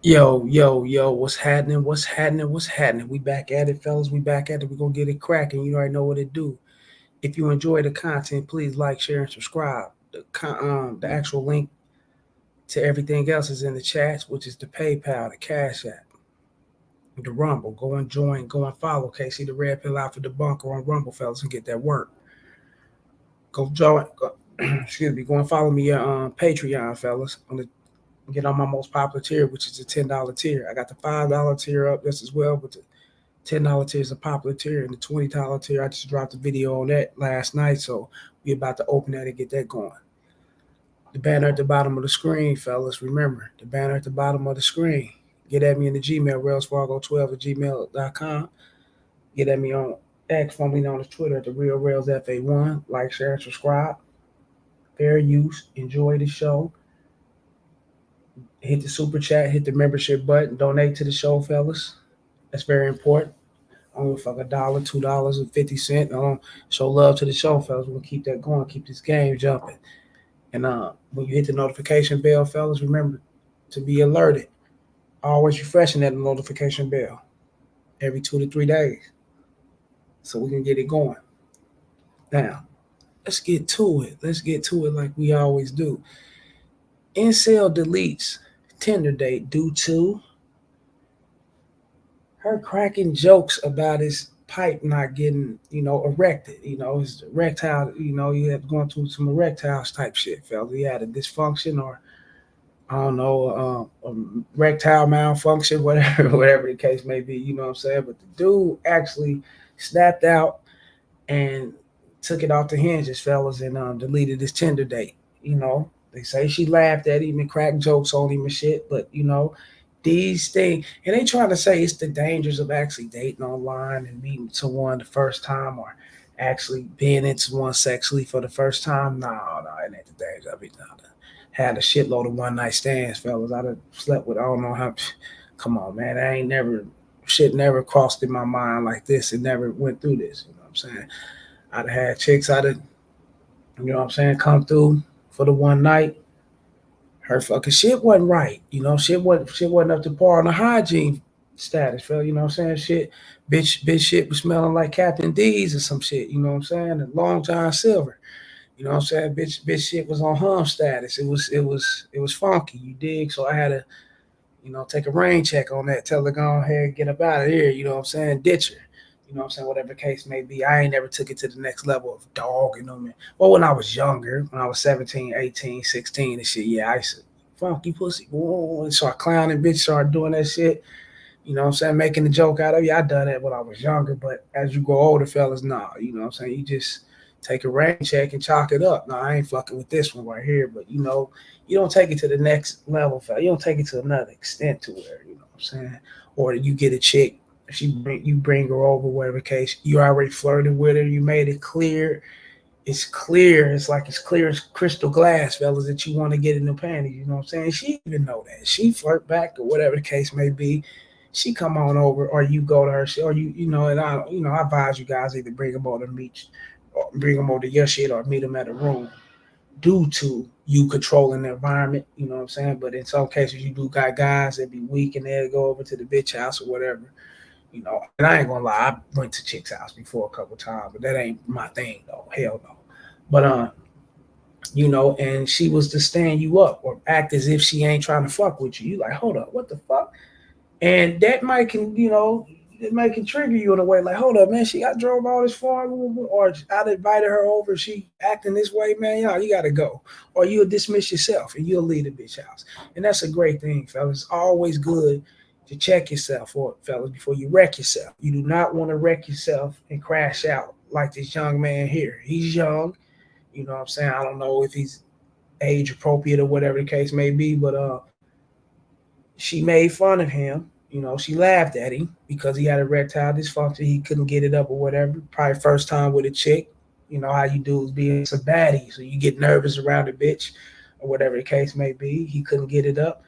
Yo, what's happening? What's happening? What's happening? We back at it, fellas. We back at it. We gonna get it cracking. You already know what it do. If you enjoy the content, please like, share, and subscribe. The actual link to everything else is in the chats, which is the PayPal, the Cash App, the Rumble. Go and join, go and follow KC the Red Pill Alpha Debunker on Rumble, fellas, and get that work. Go join. Excuse me. Go and follow me on Patreon, fellas. On the get on my most popular tier, which is the $10 tier. I got the $5 tier up just as well, but the $10 tier is a popular tier, and the $20 tier I just dropped a video on that last night, so we about to open that and get that going. The banner at the bottom of the screen, fellas. Remember the banner at the bottom of the screen. Get at me in the Gmail, railsfargo12 at gmail.com. Get at me on X, formerly known as Twitter, at the Real Rails FA1. Like, share, and subscribe. Fair use. Enjoy the show. Hit the super chat, hit the membership button, donate to the show, fellas. That's very important. I don't give a fuck $1, $2.50. Show love to the show, fellas. We're gonna keep that going, keep this game jumping. And when you hit the notification bell, fellas, remember to be alerted. Always refreshing that notification bell every 2 to 3 days, so we can get it going. Now, let's get to it. Let's get to it like we always do. Incell deletes Tinder date due to her cracking jokes about his pipe not getting, erected. His erectile, he had going through some erectiles type shit, fella. He had a dysfunction or I don't know, erectile malfunction, whatever, whatever the case may be. You know what I'm saying? But the dude actually snapped out and took it off the hinges, fellas, and deleted his Tinder date. They say she laughed at him and cracked jokes on him and shit, but these things, and they trying to say it's the dangers of actually dating online and meeting someone the first time or actually being into one sexually for the first time. No, it ain't the danger of it. No. Had a shitload of one night stands, fellas. I'd have slept with I don't know how. Come on, man. I ain't never shit never crossed in my mind like this. It never went through this. You know what I'm saying? I'd have had chicks. Come through for the one night. Her fucking shit wasn't right. Shit wasn't up to par on the hygiene status, fell. You know what I'm saying? Bitch shit was smelling like Captain D's or some shit, you know what I'm saying? And Long John Silver. You know what I'm saying? Bitch shit was on hum status. It was funky, you dig? So I had to, take a rain check on that, tell her go ahead, get up out of here, you know what I'm saying? Ditch her. You know what I'm saying? Whatever the case may be. I ain't never took it to the next level of dog, man. Well, when I was younger, when I was 17, 18, 16 and shit, yeah, I used to funky pussy. Whoa, and start clowning, bitch, start doing that shit. You know what I'm saying? Making a joke out of you. I done that when I was younger, but as you grow older, fellas, nah, you know what I'm saying? You just take a rain check and chalk it up. No, I ain't fucking with this one right here, but you don't take it to the next level, fella. You don't take it to another extent to where, you know what I'm saying? Or you get a chick, if you bring her over, whatever case, you already flirted with her, you made it clear. It's clear. It's like it's clear as crystal glass, fellas, that you want to get in the panties. You know what I'm saying? She even know that. She flirt back or whatever the case may be. She come on over, or you go to her, or and I advise you guys either bring them over to meet, or bring them over to your shit, or meet them at a room. Due to you controlling the environment, you know what I'm saying. But in some cases, you do got guys that be weak and they'll go over to the bitch house or whatever. And I ain't gonna lie, I went to chick's house before a couple times, but that ain't my thing though. Hell no. But and she was to stand you up or act as if she ain't trying to fuck with you. You like, hold up, what the fuck? And that it might can trigger you in a way like, hold up, man, she got drove all this far, or I'd invited her over, she acting this way, man, you gotta go. Or you'll dismiss yourself and you'll leave the bitch house. And that's a great thing, fellas. It's always good to check yourself, or fellas, before you wreck yourself. You do not want to wreck yourself and crash out like this young man here. He's young, you know what I'm saying? I don't know if he's age appropriate or whatever the case may be, but she made fun of him. She laughed at him because he had erectile dysfunction. He couldn't get it up or whatever. Probably first time with a chick. You know how you do is being a baddie, so you get nervous around a bitch or whatever the case may be. He couldn't get it up,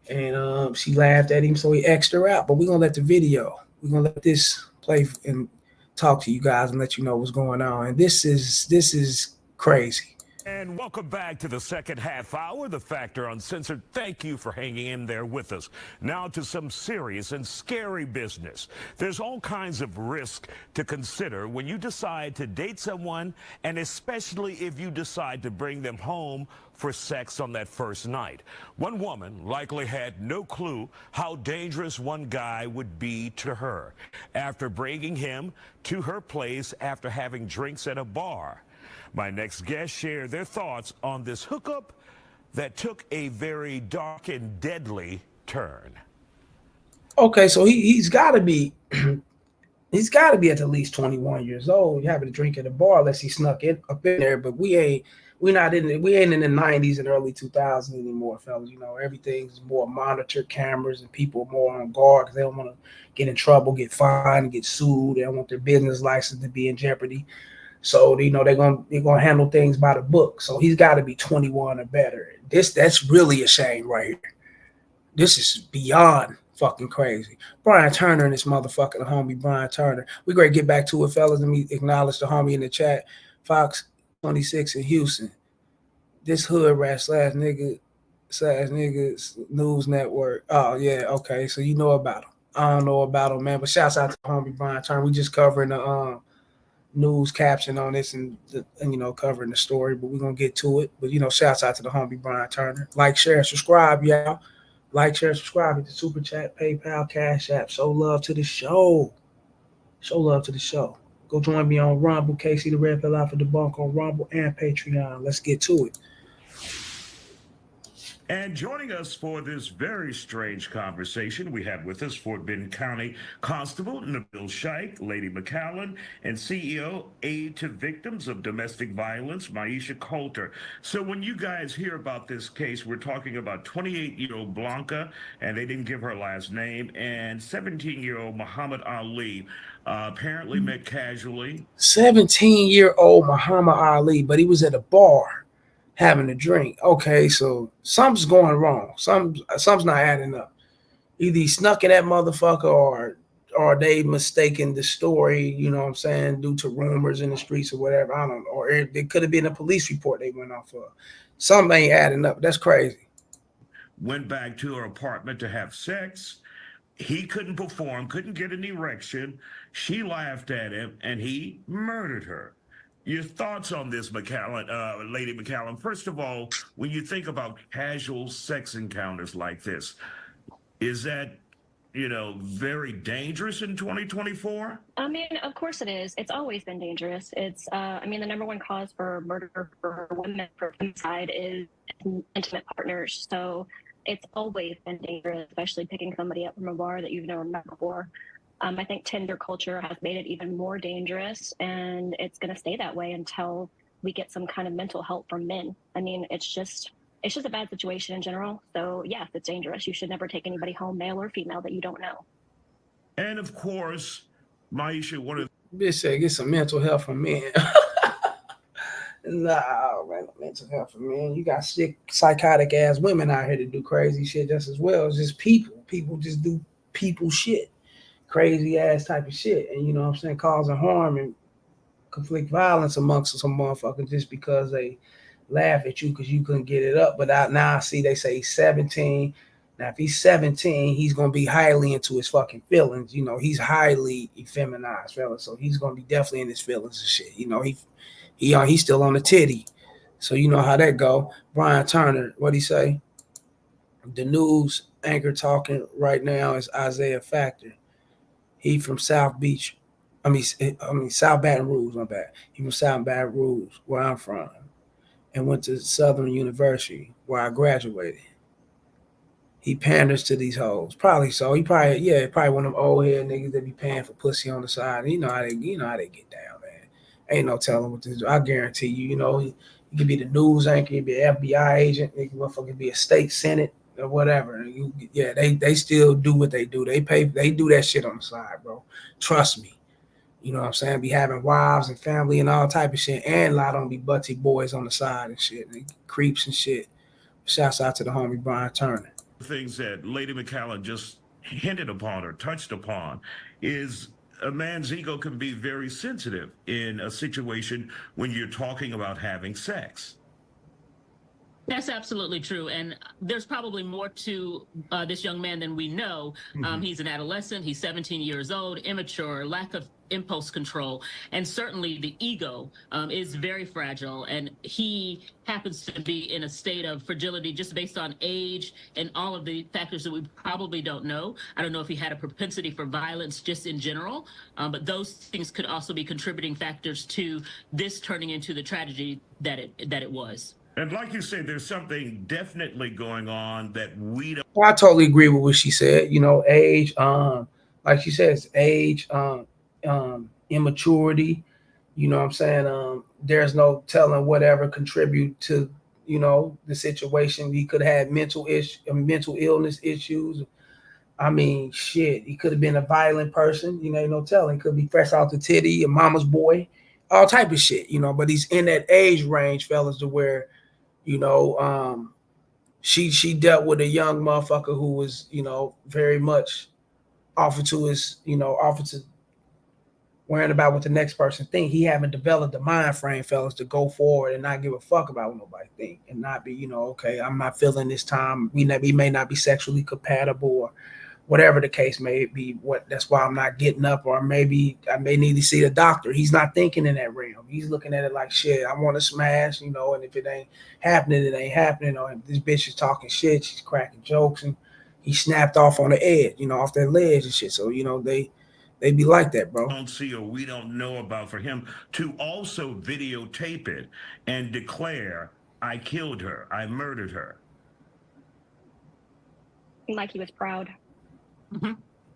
and she laughed at him, so he X'd her out. But we're gonna let the video. We're gonna let this play and talk to you guys and let you know what's going on. And this is crazy. And welcome back to the second half hour, The Factor Uncensored. Thank you for hanging in there with us. Now to some serious and scary business. There's all kinds of risk to consider when you decide to date someone, and especially if you decide to bring them home for sex on that first night. One woman likely had no clue how dangerous one guy would be to her after bringing him to her place after having drinks at a bar. My next guests share their thoughts on this hookup that took a very dark and deadly turn. Okay, so he's got to be he's got to be at least 21 years old. You having a drink at a bar unless he snuck in up in there. But we ain't in the 90s and early 2000s anymore, fellas. You know, everything's more monitored cameras and people are more on guard because they don't want to get in trouble, get fined, get sued. They don't want their business license to be in jeopardy. So you know they're gonna handle things by the book. So he's got to be 21 or better. That's really a shame right here. This is beyond fucking crazy. Brian Turner and this motherfucking homie Brian Turner. We great get back to it, fellas. Let me acknowledge the homie in the chat. Fox 26 in Houston. This hood rat slash niggas news network. Oh yeah, okay. So you know about him. I don't know about him, man. But shouts out to the homie Brian Turner. We just covering the news caption on this and you know covering the story, but we're gonna get to it. But you know, shouts out to the homie Brian Turner. Like, share, and subscribe, y'all. Like, share, subscribe. Hit the super chat, PayPal, Cash App. Show love to the show. Show love to the show. Go join me on Rumble, KC the Red Pill Alpha Debunk on Rumble and Patreon. Let's get to it. And joining us for this very strange conversation, we have with us Fort Bend County Constable Nabil Shaikh, Lady McCallum, and CEO Aid to Victims of Domestic Violence, Maisha Coulter. So when you guys hear about this case, we're talking about 28-year-old Blanca, and they didn't give her last name, and 17-year-old Muhammad Ali, apparently met casually. 17-year-old Muhammad Ali, but he was at a bar having a drink. Okay, so something's going wrong. Something's not adding up. Either he snuck in that motherfucker or they mistaken the story, you know what I'm saying, due to rumors in the streets or whatever. I don't know. Or it could have been a police report they went off of. Something ain't adding up. That's crazy. Went back to her apartment to have sex. He couldn't perform, couldn't get an erection. She laughed at him, and he murdered her. Your thoughts on this, McCallum, Lady McCallum? First of all, when you think about casual sex encounters like this, is that, very dangerous in 2024? I mean, of course it is. It's always been dangerous. I mean, the number one cause for murder for women for femicide is intimate partners. So it's always been dangerous, especially picking somebody up from a bar that you've never met before. I think Tinder culture has made it even more dangerous, and it's going to stay that way until we get some kind of mental help from men. I mean, it's just a bad situation in general. So yes, it's dangerous. You should never take anybody home, male or female, that you don't know. And of course, Maisha, one of Bitch said get some mental health from men. Nah, man, mental health for men. You got sick, psychotic ass women out here to do crazy shit just as well. It's just people. People just do people shit, crazy ass type of shit, and you know what I'm saying, causing harm and conflict violence amongst some motherfuckers just because they laugh at you because you couldn't get it up. But now I see they say he's 17. Now, if he's 17, he's gonna be highly into his fucking feelings. You know, he's highly effeminized, fella. So he's gonna be definitely in his feelings and shit. You know, he's still on the titty. So you know how that go. Brian Turner, what he say? The news anchor talking right now is Isaiah Factor. He from South Beach. I mean South Baton Rouge. My bad. He from South Baton Rouge, where I'm from, and went to Southern University where I graduated. He panders to these hoes. Probably so. Probably one of them old head niggas that be paying for pussy on the side. You know how they get down, man. Ain't no telling what to do. I guarantee you, he could be the news anchor, he could be an FBI agent, he could motherfucking be a state senate or whatever. Yeah, they still do what they do. They do that shit on the side, bro. Trust me. You know what I'm saying? Be having wives and family and all type of shit. And a lot of them be butty boys on the side and shit. And creeps and shit. Shouts out to the homie Brian Turner. the things that Lady McCallum just hinted upon or touched upon is a man's ego can be very sensitive in a situation when you're talking about having sex. That's absolutely true. And there's probably more to this young man than we know. He's an adolescent, he's 17 years old, immature, lack of impulse control, and certainly the ego is very fragile. And he happens to be in a state of fragility just based on age and all of the factors that we probably don't know. I don't know if he had a propensity for violence just in general, but those things could also be contributing factors to this turning into the tragedy that it was. And like you said, there's something definitely going on that we don't. Well, I totally agree with what she said. You know, age, like she says, age, immaturity. You know what I'm saying? There's no telling whatever contribute to, you know, the situation. He could have had mental illness issues. I mean, shit, he could have been a violent person. You know, ain't no telling. Could be fresh out the titty, a mama's boy, all type of shit. You know, but he's in that age range, fellas, to where, you know, she dealt with a young motherfucker who was, you know, very much offered to his, you know, offered to worrying about what the next person think. He haven't developed the mind frame, fellas, to go forward and not give a fuck about what nobody think, and not be, you know, okay, I'm not feeling this time. We may not be sexually compatible, or whatever the case may be. That's why I'm not getting up, or maybe I may need to see the doctor. He's not thinking in that realm. He's looking at it like, shit, I want to smash, you know, and if it ain't happening, it ain't happening. Or if this bitch is talking shit, she's cracking jokes, and he snapped off on the edge, you know, off that ledge and shit. So, you know, they be like that, bro. Don't see or we don't know about, for him to also videotape it and declare, I killed her, I murdered her. Like he was proud. Mm-hmm.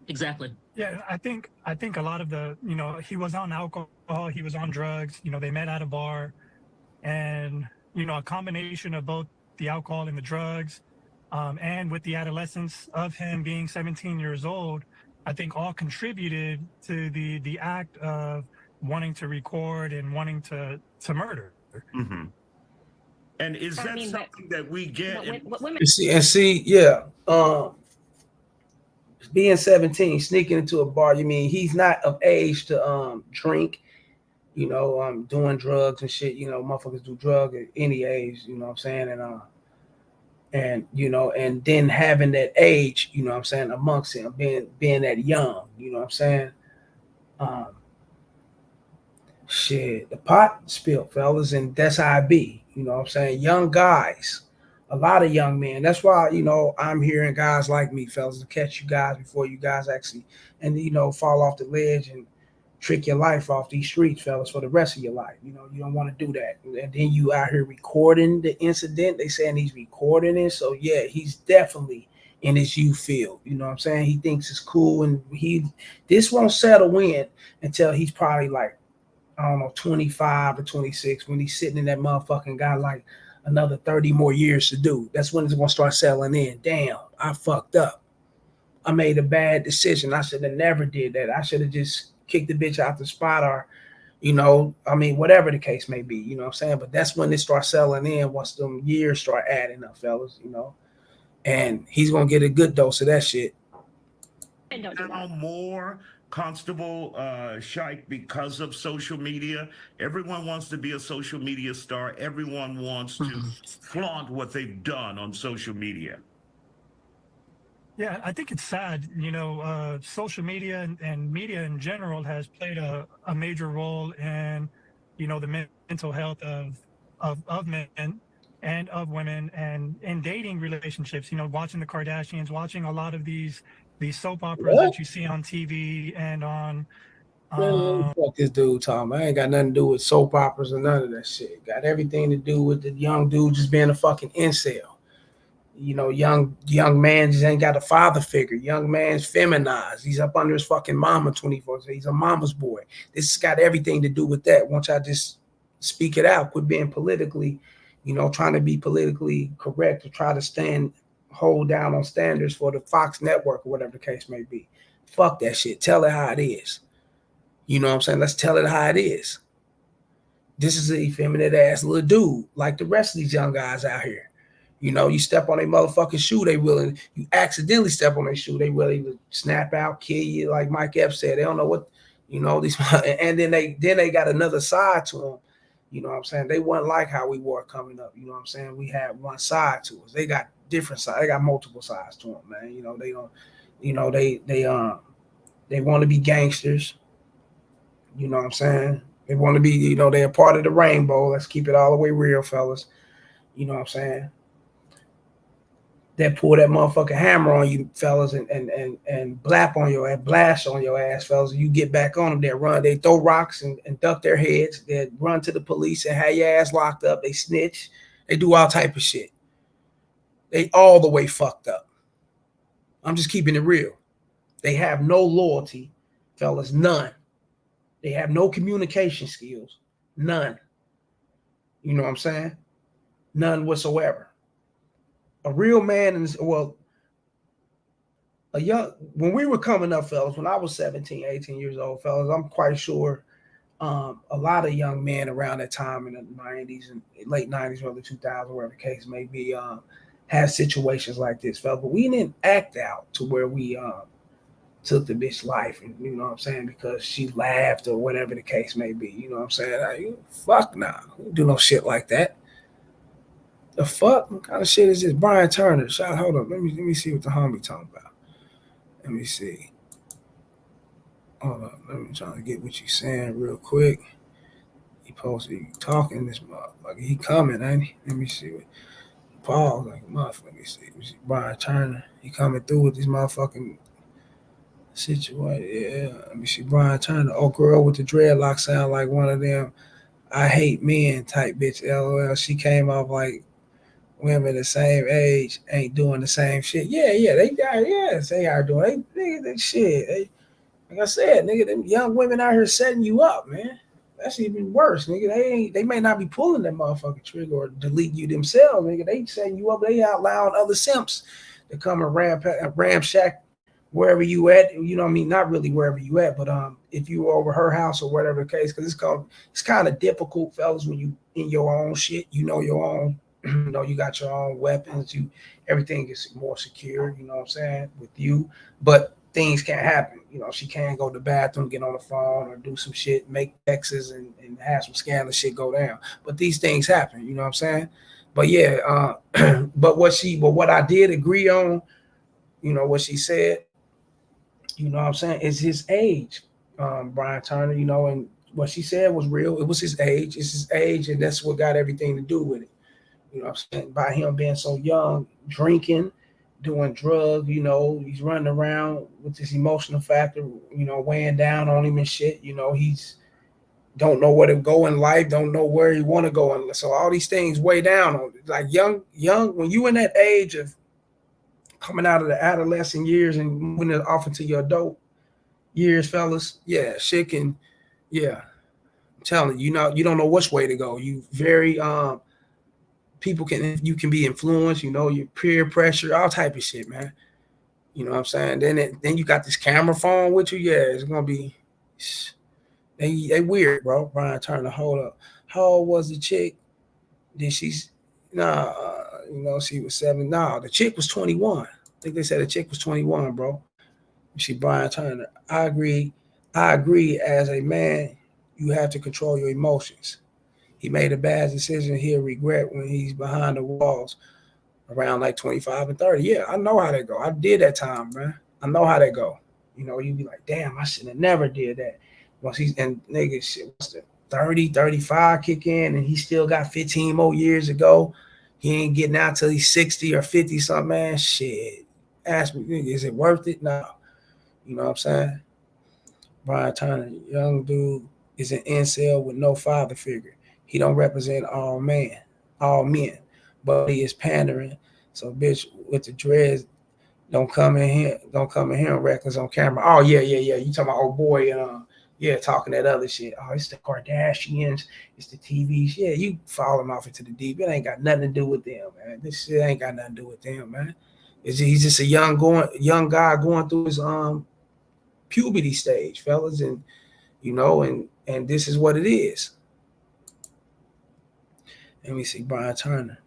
Exactly. Yeah, I think a lot of the, you know, he was on alcohol, he was on drugs, you know, they met at a bar, and, you know, a combination of both the alcohol and the drugs, and with the adolescence of him being 17 years old, I think all contributed to the act of wanting to record and wanting to murder. Mm-hmm. And is that something that we get? Women. See, yeah. Being 17, sneaking into a bar, you mean he's not of age to drink, you know, doing drugs and shit. You know, motherfuckers do drugs at any age, you know what I'm saying? And you know, and then having that age, you know what I'm saying, amongst him, being that young, you know what I'm saying? Um, Shit, the pot spilled, fellas, and that's how I be. You know what I'm saying? Young guys, a lot of young men. That's why, you know, I'm hearing guys like me, fellas, to catch you guys before you guys actually, and, you know, fall off the ledge and trick your life off these streets, fellas, for the rest of your life. You know, you don't want to do that. And then you out here recording the incident. They saying he's recording it. So, yeah, he's definitely in his youth field. You know what I'm saying? He thinks it's cool, and this won't settle in until he's probably like, I don't know, 25 or 26, when he's sitting in that motherfucking guy like another 30 more years to do. That's when it's going to start settling in. Damn, I fucked up. I made a bad decision. I should have never did that. I should have just kicked the bitch out the spot, or, you know, I mean, whatever the case may be, you know what I'm saying? But that's when it starts settling in, once them years start adding up, fellas, you know? And he's going to get a good dose of that shit. And don't do Now that. more Constable Shike, because of social media. Everyone wants to be a social media star. Everyone wants to flaunt what they've done on social media. Yeah, I think it's sad, you know, social media and media in general has played a major role in, you know, the mental health of men and of women, and in dating relationships, you know, watching the Kardashians, watching a lot of these soap operas that you see on TV and on. Fuck this dude talking. I ain't got nothing to do with soap operas or none of that shit. Got everything to do with the young dude just being a fucking incel. You know, young man just ain't got a father figure. Young man's feminized. He's up under his fucking mama 24. So he's a mama's boy. This has got everything to do with that. Once I just speak it out, quit being politically, you know, trying to be politically correct, to try to hold down on standards for the Fox network or whatever the case may be. Fuck that shit. Tell it how it is. You know what I'm saying? Let's tell it how it is. This is an effeminate ass little dude, like the rest of these young guys out here. You know, you step on a motherfucking shoe, they willing. You accidentally step on their shoe, they willing to snap out, kill you. Like Mike Epps said, they don't know what, you know, these. And then they got another side to them. You know what I'm saying? They wasn't like how we were coming up. You know what I'm saying? We had one side to us. They got different sides. They got multiple sides to them, man. You know, they don't. You know, they want to be gangsters. You know what I'm saying? They want to be. You know, they're part of the rainbow. Let's keep it all the way real, fellas. You know what I'm saying? That pull that motherfucking hammer on you, fellas, and blast on your ass, fellas. You get back on them, they run, they throw rocks and duck their heads. They run to the police and have your ass locked up. They snitch. They do all type of shit. They all the way fucked up. I'm just keeping it real. They have no loyalty, fellas, none. They have no communication skills, none. You know what I'm saying? None whatsoever. A real man is, well, a young, when we were coming up, fellas, when I was 17, 18 years old, fellas, I'm quite sure a lot of young men around that time in the 90s and late 90s, early 2000s, whatever the case may be, had situations like this, fellas. But we didn't act out to where we took the bitch life, and you know what I'm saying, because she laughed or whatever the case may be. You know what I'm saying? Like, fuck nah, we don't do no shit like that. The fuck? What kind of shit is this? Brian Turner. Hold up. Let me see what the homie talking about. Let me see. Hold up. Let me try to get what you saying real quick. He posted you talking this motherfucker. He coming, ain't he? Let me see what Paul like a motherfucker. Let me see. Brian Turner. He coming through with this motherfucking situation. Yeah. Let me see. Brian Turner. Oh, girl with the dreadlocks sound like one of them I hate men type bitch. LOL. She came off like women the same age ain't doing the same shit. Yeah, they are doing. They shit. Like I said, nigga, them young women out here setting you up, man. That's even worse, nigga. They may not be pulling that motherfucking trigger or deleting you themselves, nigga. They setting you up. They out allowing other simps to come and ramshack wherever you at. You know what I mean? Not really wherever you at, but if you over her house or whatever the case, because it's kind of difficult, fellas, when you in your own shit. You know your own. You know, you got your own weapons. Everything is more secure. You know what I'm saying, with you, but things can't happen. You know, she can't go to the bathroom, get on the phone, or do some shit, make texts and have some scandalous shit go down. But these things happen. You know what I'm saying? But yeah, but what I did agree on, you know, what she said, you know what I'm saying, is his age, Brian Turner. You know, and what she said was real. It was his age. It's his age, and that's what got everything to do with it. You know what I'm saying? By him being so young, drinking, doing drugs, you know, he's running around with this emotional factor, you know, weighing down on him and shit. You know, he's don't know where to go in life, don't know where he want to go. And so all these things weigh down on it. Like young, when you in that age of coming out of the adolescent years and moving it off into your adult years, fellas, yeah, shit can, yeah. I'm telling you, you know, you don't know which way to go. You very you can be influenced, you know, your peer pressure, all type of shit, man. You know what I'm saying? Then you got this camera phone with you. Yeah, it's gonna be they weird, bro. Brian Turner, hold up. How old was the chick? Did she's nah, you know, she was 7. Nah, the chick was 21. I think they said the chick was 21, bro. She Brian Turner. I agree. As a man, you have to control your emotions. He made a bad decision he'll regret when he's behind the walls around like 25 and 30. Yeah, I know how that go. I did that time, man. I know how that go. You know, you be like, damn, I should have never did that. Once he's and nigga shit, what's the 30, 35 kick in, and he still got 15 more years to go. He ain't getting out till he's 60 or 50 something, man. Shit. Ask me, nigga, is it worth it? No. You know what I'm saying? Brian Turner, young dude, is an incel with no father figure. He don't represent all men, but he is pandering. So bitch with the dreads don't come in here and reckless on camera. Oh yeah. You talking about old boy and yeah, talking that other shit. Oh, it's the Kardashians, it's the TVs. Yeah, you fall them off into the deep. It ain't got nothing to do with them, man. This shit ain't got nothing to do with them, man. He's just a young guy going through his puberty stage, fellas, and you know, and this is what it is. Let me see, Brian Turner.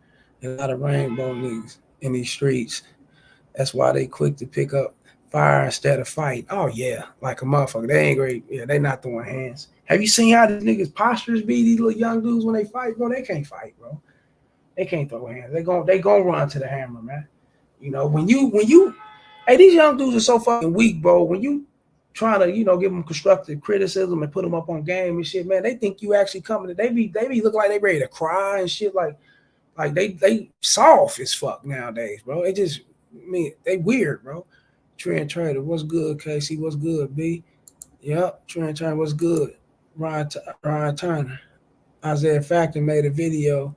A lot of rainbow niggas in these streets. That's why they quick to pick up Fire instead of fight. Oh yeah, like a motherfucker. They ain't great. Yeah, they not throwing hands. Have you seen how these niggas postures be? These little young dudes when they fight, bro, they can't fight, bro. They can't throw hands. They gon' run to the hammer, man. You know when you, hey, these young dudes are so fucking weak, bro. When you trying to give them constructive criticism and put them up on game and shit, man, they think you actually coming. They be looking like they ready to cry and shit, like they soft as fuck nowadays, bro. It just, I mean, they weird, bro. Trent Trader, what's good, Casey? What's good, B? Yep, Trent Trader, what's good? Ryan Turner, Isaiah Factor made a video.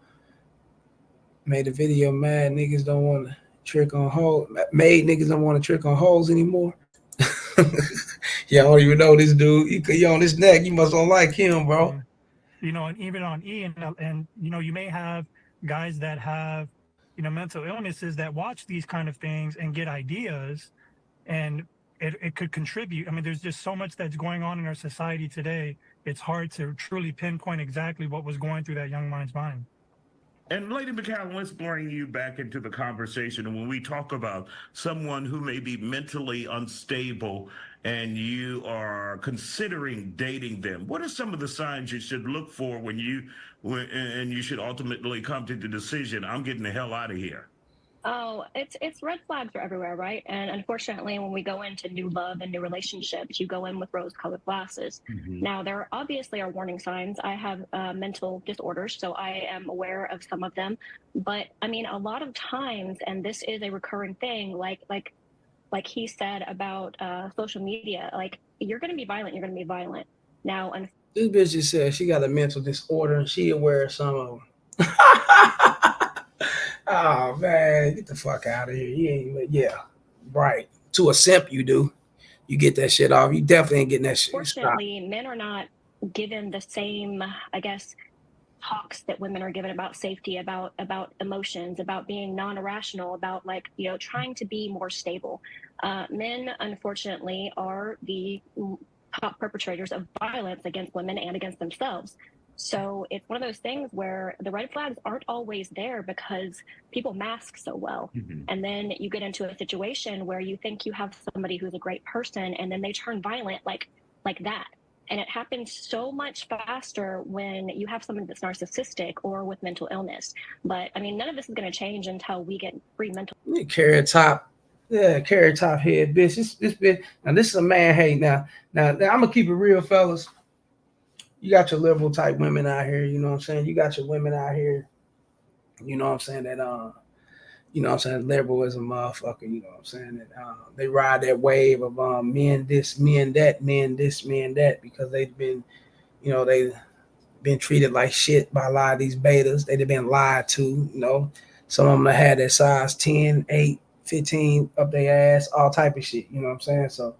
Mad niggas don't want to trick on holes. Made niggas don't want to trick on holes anymore. Yeah, I don't even know this dude. You on his neck. You must don't like him, bro. And, and even on E, and you may have guys that have, mental illnesses that watch these kind of things and get ideas, and it could contribute. I mean, there's just so much that's going on in our society today. It's hard to truly pinpoint exactly what was going through that young mind's mind. And Lady McCallum, let's bring you back into the conversation. And when we talk about someone who may be mentally unstable and you are considering dating them, what are some of the signs you should look for when you should ultimately come to the decision, I'm getting the hell out of here? Oh, it's red flags are everywhere, right? And unfortunately, when we go into new love and new relationships, you go in with rose-colored glasses. Mm-hmm. Now, there obviously are warning signs. I have mental disorders, so I am aware of some of them. But I mean, a lot of times, and this is a recurring thing, like he said about social media, like you're going to be violent, you're going to be violent. Now, This bitch just said she got a mental disorder and she aware of some of them. Oh man, get the fuck out of here. You ain't, yeah, right. To a simp, you do. You get that shit off. You definitely ain't getting that shit. Stop. unfortunately, men are not given the same, I guess, talks that women are given about safety, about emotions, about being non-irrational, about trying to be more stable. Men, unfortunately, are the top perpetrators of violence against women and against themselves. So it's one of those things where the red flags aren't always there because people mask so well. Mm-hmm. And then you get into a situation where you think you have somebody who's a great person and then they turn violent like that. And it happens so much faster when you have someone that's narcissistic or with mental illness. But I mean, none of this is going to change until we get free mental. Carrot top. Yeah, carrot top head, bitch. This bitch. Now this is a man hate. Now I'm gonna keep it real, fellas. You got your liberal type women out here. You know what I'm saying. You got your women out here. You know what I'm saying that you know what I'm saying, liberal as a motherfucker. You know what I'm saying that they ride that wave of men this, men that, men this, men that because they've been, they been treated like shit by a lot of these betas. They've been lied to, Some of them have had that size 10, 8, 15 up their ass, all type of shit. You know what I'm saying? So,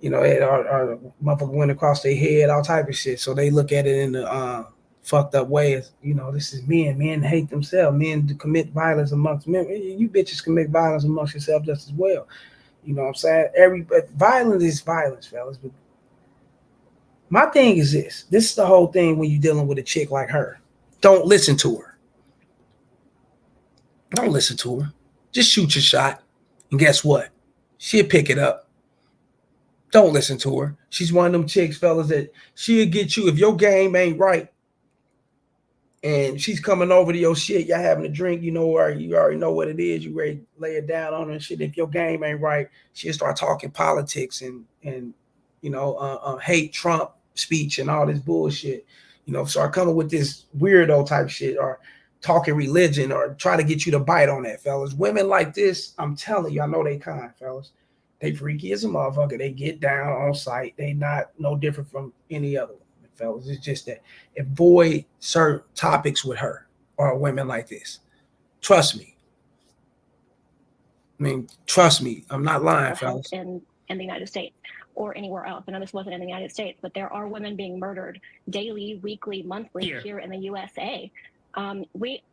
it or motherfucker went across their head, all type of shit. So they look at it in the fucked up way as, this is men. Men hate themselves. Men commit violence amongst men. You bitches commit violence amongst yourself just as well. You know what I'm saying? But violence is violence, fellas. But my thing is this. This is the whole thing when you're dealing with a chick like her. Don't listen to her. Don't listen to her. Just shoot your shot. And guess what? She'll pick it up. Don't listen to her. She's one of them chicks, fellas, that she'll get you if your game ain't right. And she's coming over to your shit. Y'all having a drink. You already know what it is. You ready to lay it down on her and shit. If your game ain't right, she'll start talking politics and hate Trump speech and all this bullshit. Start coming with this weirdo type shit or talking religion or try to get you to bite on that, fellas. Women like this, I'm telling you, I know they kind, fellas. They freaky as a motherfucker. They get down on sight. They not no different from any other woman, fellas. It's just that avoid certain topics with her or women like this. Trust me. I mean, trust me. I'm not lying, fellas. In the United States or anywhere else. I know this wasn't in the United States, but there are women being murdered daily, weekly, monthly here in the USA.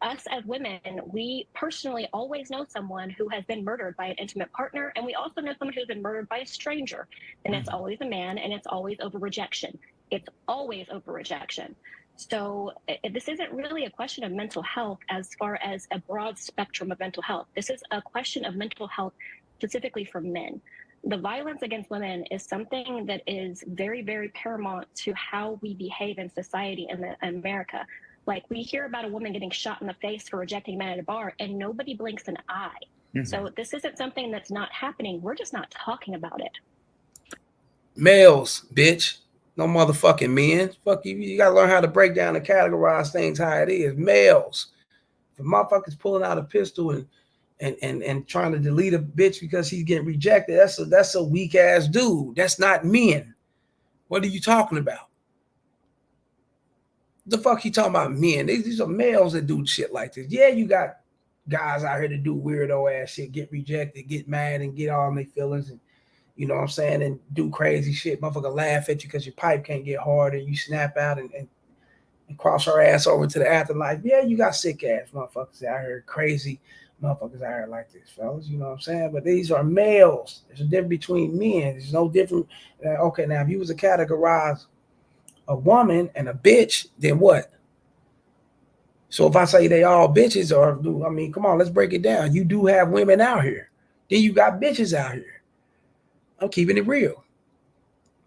Us as women, we personally always know someone who has been murdered by an intimate partner, and we also know someone who's been murdered by a stranger. And it's always a man, and it's always over rejection. It's always over rejection. So this isn't really a question of mental health as far as a broad spectrum of mental health. This is a question of mental health specifically for men. The violence against women is something that is very, very paramount to how we behave in society in America. Like, we hear about a woman getting shot in the face for rejecting men at a bar, and nobody blinks an eye. Mm-hmm. So this isn't something that's not happening. We're just not talking about it. Males, bitch. No motherfucking men. Fuck you. You gotta learn how to break down and categorize things how it is. Males. If a motherfucker's pulling out a pistol and trying to delete a bitch because he's getting rejected, that's a weak ass dude. That's not men. What are you talking about? The fuck you talking about men? These are males that do shit like this. Yeah, you got guys out here to do weirdo ass shit, get rejected, get mad, and get all their feelings, and you know what I'm saying, and do crazy shit. Motherfucker laugh at you because your pipe can't get hard, and you snap out and cross her ass over to the afterlife. Yeah, you got sick ass motherfuckers out here, crazy motherfuckers out here like this, fellas. You know what I'm saying? But these are males. There's a difference between men. There's no different. Okay, now if you was to categorize a woman and a bitch, then what? So if I say they all bitches, or I mean, come on, let's break it down. You do have women out here. Then you got bitches out here. I'm keeping it real.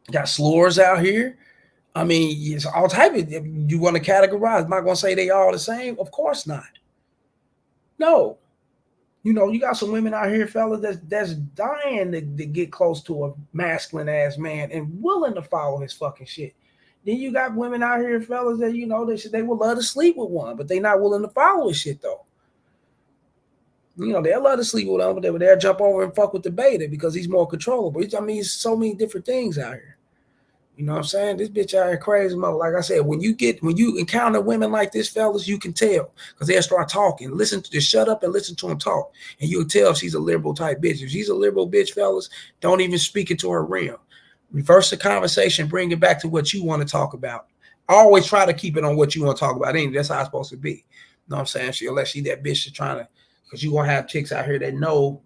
You got slurs out here. I mean, it's all type of. You want to categorize? I'm not gonna say they all the same. Of course not. No. You know, you got some women out here, fellas, that's dying to get close to a masculine ass man and willing to follow his fucking shit. Then you got women out here, fellas, that you know they would love to sleep with one, but they not willing to follow his shit though. You know, they'll love to sleep with him, but they'll jump over and fuck with the beta because he's more controllable. I mean, it's so many different things out here. You know what I'm saying? This bitch out here crazy, mother. Like I said, when you encounter women like this, fellas, you can tell because they'll start talking. Just shut up and listen to them talk, and you'll tell she's a liberal type bitch. If she's a liberal bitch, fellas, don't even speak into her realm. Reverse the conversation, bring it back to what you want to talk about. Always try to keep it on what you want to talk about. That's how it's supposed to be. You know what I'm saying? Unless she that bitch is trying to, because you gonna have chicks out here that know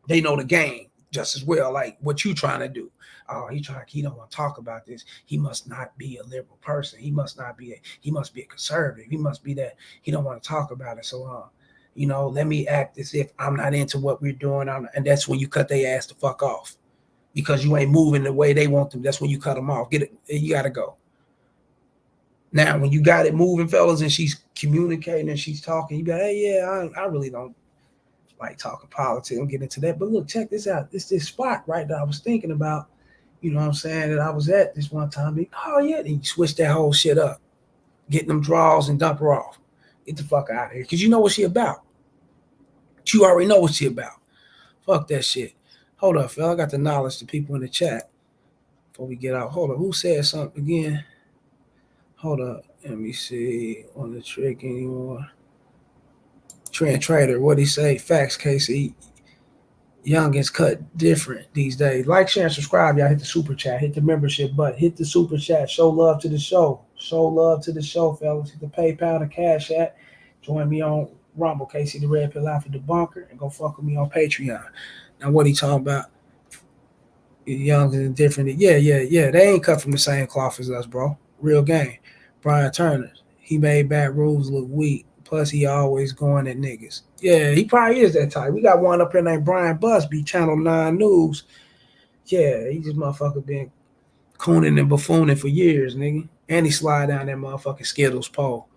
the game just as well, like what you trying to do. Oh, he don't want to talk about this. He must not be a liberal person. He must be a conservative. He must be that. He don't want to talk about it. So, let me act as if I'm not into what we're doing. And that's when you cut their ass the fuck off because you ain't moving the way they want them. That's when you cut them off. Get it. You got to go. Now, when you got it moving, fellas, and she's communicating and she's talking, you be like, hey, yeah, I really don't like talking politics. I'm getting into that. But look, check this out. This spot, right, that I was thinking about. You know what I'm saying? That I was at this one time. Oh, yeah. Then you switch that whole shit up. Getting them draws and dump her off. Get the fuck out of here. Because you know what she about. You already know what she about. Fuck that shit. Hold up, fella. I got the knowledge to people in the chat before we get out. Hold up. Who said something again? Hold up. Let me see. On the trick anymore. Trend Trader. What'd he say? Facts, Casey. Youngins cut different these days. Like, share, and subscribe. Y'all hit the super chat. Hit the membership button. Hit the super chat. Show love to the show. Show love to the show, fellas. Hit the PayPal and Cash App. Join me on Rumble, Casey the Red Pill Alpha Debunker, and go fuck with me on Patreon. Now, what he talking about? Youngins and different. Yeah. They ain't cut from the same cloth as us, bro. Real game. Brian Turner. He made bad rules look weak. Plus, he always going at niggas. Yeah, he probably is that type. We got one up here named Brian Busby, Channel 9 News. Yeah, he just motherfucker been cooning and buffooning for years, nigga. And he slide down that motherfucking Skittles pole.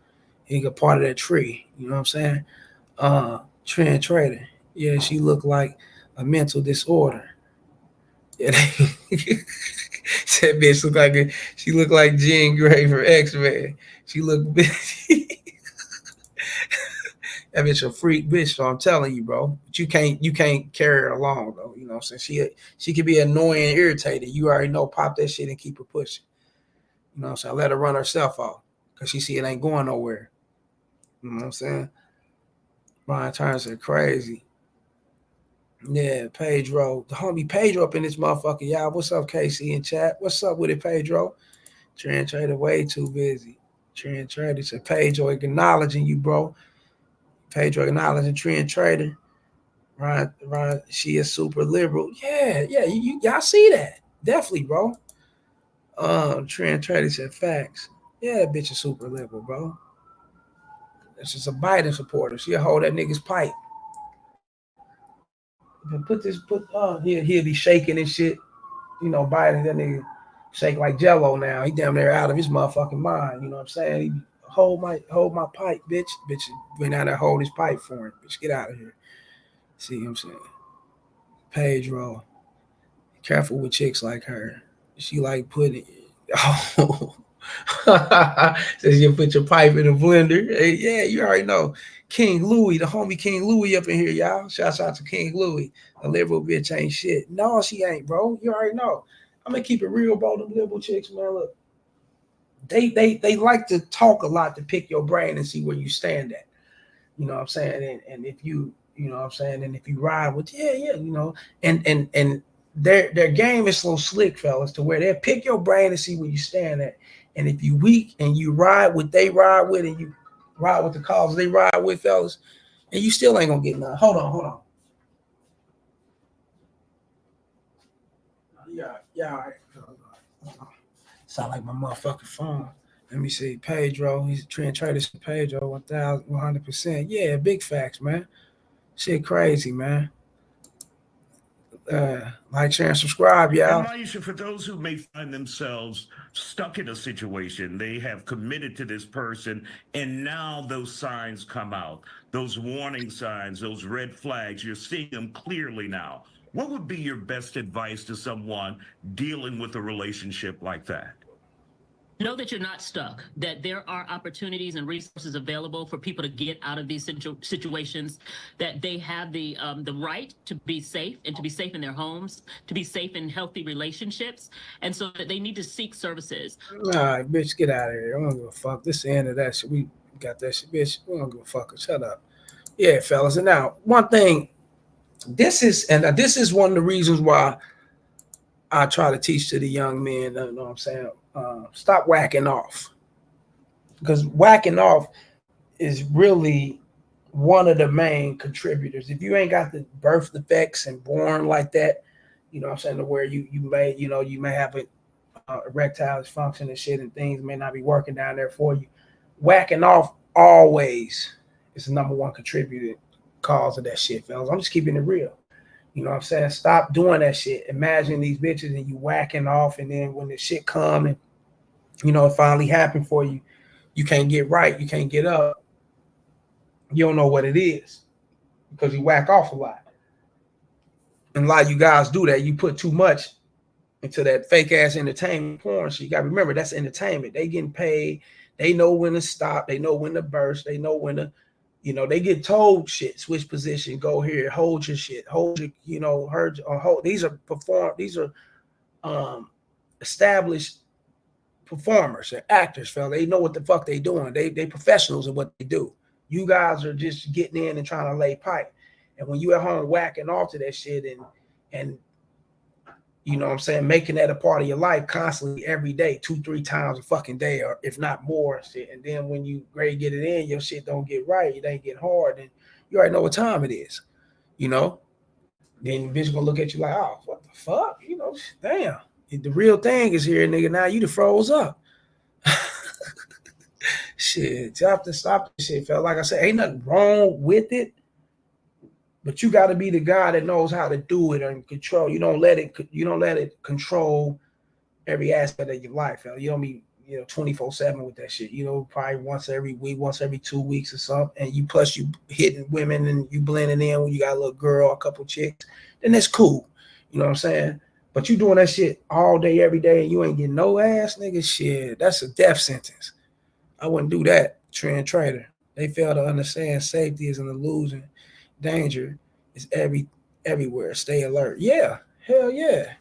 He got part of that tree. You know what I'm saying? Trend Trader. Yeah, she looked like a mental disorder. Yeah, that bitch she looked like Jean Grey for X-Men. She looked that bitch a freak bitch, so I'm telling you, bro. But you can't carry her along though. You know what I'm saying? She could be annoying and irritated. You already know, pop that shit and keep her pushing. You know what I'm saying? Let her run herself off. Cause she see it ain't going nowhere. You know what I'm saying? Brian Turner said crazy. Yeah, Pedro. The homie Pedro up in this motherfucker, y'all. What's up, KC in chat? What's up with it, Pedro? Trend Trader way too busy. Trend Trader said Pedro acknowledging you, bro. Pedro acknowledging Trend Trader. Right, she is super liberal. Yeah, y'all see that. Definitely, bro. Trend Trader said facts. Yeah, that bitch is super liberal, bro. That's just a Biden supporter. She'll hold that nigga's pipe. He'll be shaking and shit. You know, Biden, that nigga shake like Jello now. He damn near out of his motherfucking mind. You know what I'm saying? He hold my pipe, bitch. Bitch went out there hold his pipe for him. Bitch, get out of here. See what I'm saying? Pedro, careful with chicks like her. She like putting. Oh. Says you put your pipe in a blender. Hey, yeah, you already know. King Louis, the homie King Louis up in here, y'all. Shouts out to King Louis. A liberal bitch ain't shit. No, she ain't, bro. You already know. I'm gonna keep it real, bro. Them liberal chicks, man. Look, they like to talk a lot to pick your brain and see where you stand at. You know what I'm saying? And if you know what I'm saying, and if you ride with, yeah, you know, and their game is so slick, fellas, to where they'll pick your brain and see where you stand at. And if you weak and you ride what they ride with, and you ride with the cause they ride with, fellas, and you still ain't gonna get none. Hold on. Yeah, all right. Sound like my motherfucking phone. Let me see. Pedro, he's trend traders. Pedro, 1,100%. Yeah, big facts, man. Shit crazy, man. Like, share, and subscribe, And y'all. Maisha, for those who may find themselves stuck in a situation, they have committed to this person, and now those signs come out, those warning signs, those red flags, you're seeing them clearly now. What would be your best advice to someone dealing with a relationship like that? Know that you're not stuck, that there are opportunities and resources available for people to get out of these situations, that they have the right to be safe and to be safe in their homes, to be safe in healthy relationships, and so that they need to seek services. All right, bitch, get out of here. I don't give a fuck. This is the end of that shit. We got that shit, bitch. We don't give a fuck. Shut up. Yeah, fellas. And now, one thing, this is one of the reasons why I try to teach to the young men, you know what I'm saying? Stop whacking off. Because whacking off is really one of the main contributors. If you ain't got the birth defects and born like that, you know what I'm saying, to where you may have a erectile dysfunction and shit, and things may not be working down there for you. Whacking off always is the number one contributing cause of that shit, fellas. I'm just keeping it real. You know what I'm saying? Stop doing that shit. Imagine these bitches and you whacking off, and then when the shit come and you know it finally happened for you, you can't get right, you can't get up. You don't know what it is because you whack off a lot. And a lot of you guys do that. You put too much into that fake ass entertainment porn. So you gotta remember that's entertainment. They getting paid. They know when to stop. They know when to burst. They know when to, you know, they get told shit. Switch position. Go here. Hold your shit. Hold your, you know, heard or hold. These are established performers and actors, fella. They know what the fuck they doing. They professionals in what they do. You guys are just getting in and trying to lay pipe. And when you at home whacking off to that shit and you know what I'm saying, making that a part of your life constantly every day, 2-3 times a fucking day, or if not more shit. And then when you ready to get it in, your shit don't get right, it ain't get hard, and you already know what time it is, you know. Then the bitch gonna look at you like, oh, what the fuck? You know, damn. The real thing is here, nigga. Now you done froze up. Shit, stop this shit, fella. Like I said, ain't nothing wrong with it. But you got to be the guy that knows how to do it and control. You don't let it control every aspect of your life. You don't be 24/7 with that shit. You know, probably once every week, once every 2 weeks or something. And you hitting women and you blending in when you got a little girl, a couple chicks, then that's cool. You know what I'm saying? But you doing that shit all day, every day, and you ain't getting no ass, nigga. Shit, that's a death sentence. I wouldn't do that. Trend trader. They fail to understand safety is an illusion. Danger is everywhere. Stay alert. Yeah, hell yeah.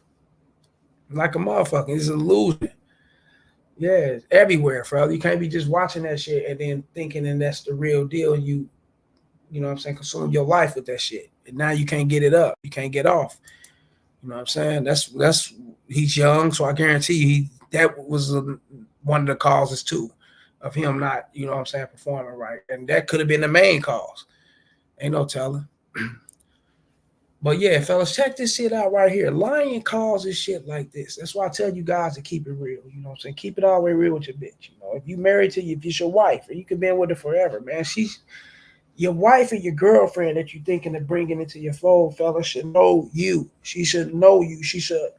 Like a motherfucker. It's an illusion. Yeah, it's everywhere, bro. You can't be just watching that shit and then thinking and that's the real deal. And you know what I'm saying, consume your life with that shit. And now you can't get it up. You can't get off. You know what I'm saying? That's he's young, so I guarantee you that was one of the causes too of him not, you know what I'm saying, performing right. And that could have been the main cause. Ain't no telling. But yeah, fellas, check this shit out right here. Lying causes shit like this. That's why I tell you guys to keep it real. You know what I'm saying? Keep it all the way real with your bitch. You know, if you married to you, if it's your wife, or you could be with her forever, man. Your wife or your girlfriend that you're thinking of bringing into your fold, fella, should know you. She should know you. She should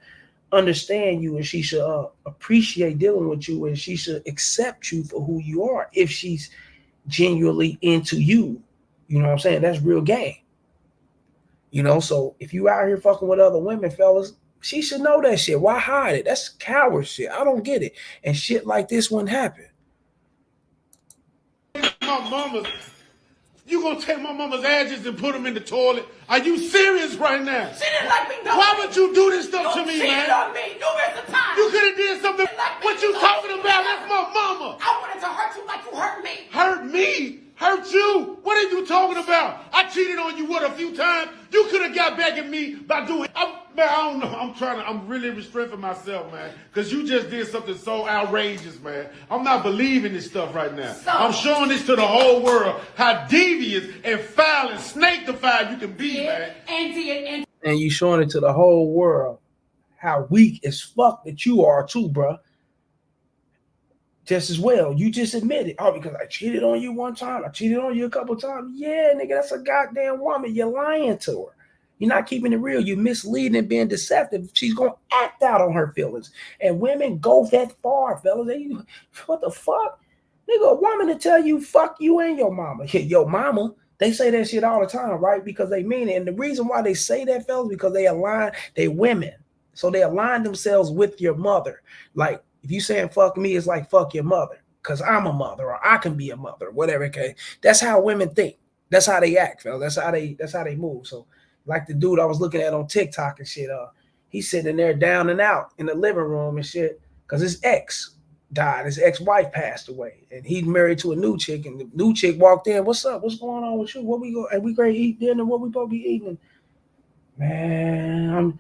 understand you, and she should appreciate dealing with you, and she should accept you for who you are if she's genuinely into you. You know what I'm saying? That's real game. You know, so if you out here fucking with other women, fellas, she should know that shit. Why hide it? That's coward shit. I don't get it. And shit like this wouldn't happen. My mama's. You gonna take my mama's ashes and put them in the toilet? Are you serious right now? She didn't like me. No. Why would you do this stuff You to me, cheated man? on me numerous times. You could have did something. Like What you talking about? That's my mama. I wanted to hurt you like you hurt me. Hurt me? Hurt you? What are you talking about? I cheated on you, what, a few times? You could have got back at me by doing... Man, I don't know. I'm really restraining myself, man. Because you just did something so outrageous, man. I'm not believing this stuff right now. So, I'm showing this to the whole world, how devious and foul and snake-defied you can be, man. And you showing it to the whole world how weak as fuck that you are too, bro. Just as well. You just admitted, oh, because I cheated on you one time. I cheated on you a couple times. Yeah, nigga, that's a goddamn woman. You're lying to her. You're not keeping it real. You're misleading and being deceptive. She's going to act out on her feelings. And women go that far, fellas. What the fuck? Nigga, a woman to tell you, fuck you and your mama. Your mama, they say that shit all the time, right? Because they mean it. And the reason why they say that, fellas, because they women. So they align themselves with your mother. Like, if you saying fuck me, it's like fuck your mother. Because I'm a mother, or I can be a mother, whatever. Okay. That's how women think. That's how they act, fellas. That's how they move. So like the dude I was looking at on TikTok and shit, he's sitting there down and out in the living room and shit, because his ex died. His ex-wife passed away, and he's married to a new chick, and the new chick walked in. What's up? What's going on with you? What we go? And we going to eat dinner? What we supposed to be eating? Man,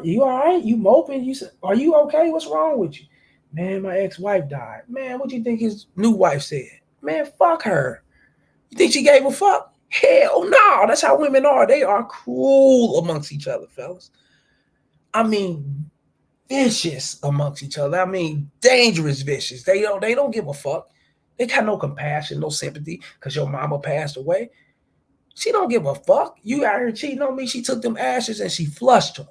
you all right? You moping? You said, are you okay? What's wrong with you? Man, my ex-wife died. Man, what you think his new wife said? Man, fuck her. You think she gave a fuck? Hell no. That's how women are. They are cruel amongst each other, fellas. I mean, vicious amongst each other. I mean, dangerous vicious. They don't give a fuck. They got no compassion, no sympathy, because your mama passed away. She don't give a fuck. You out here cheating on me. She took them ashes and she flushed them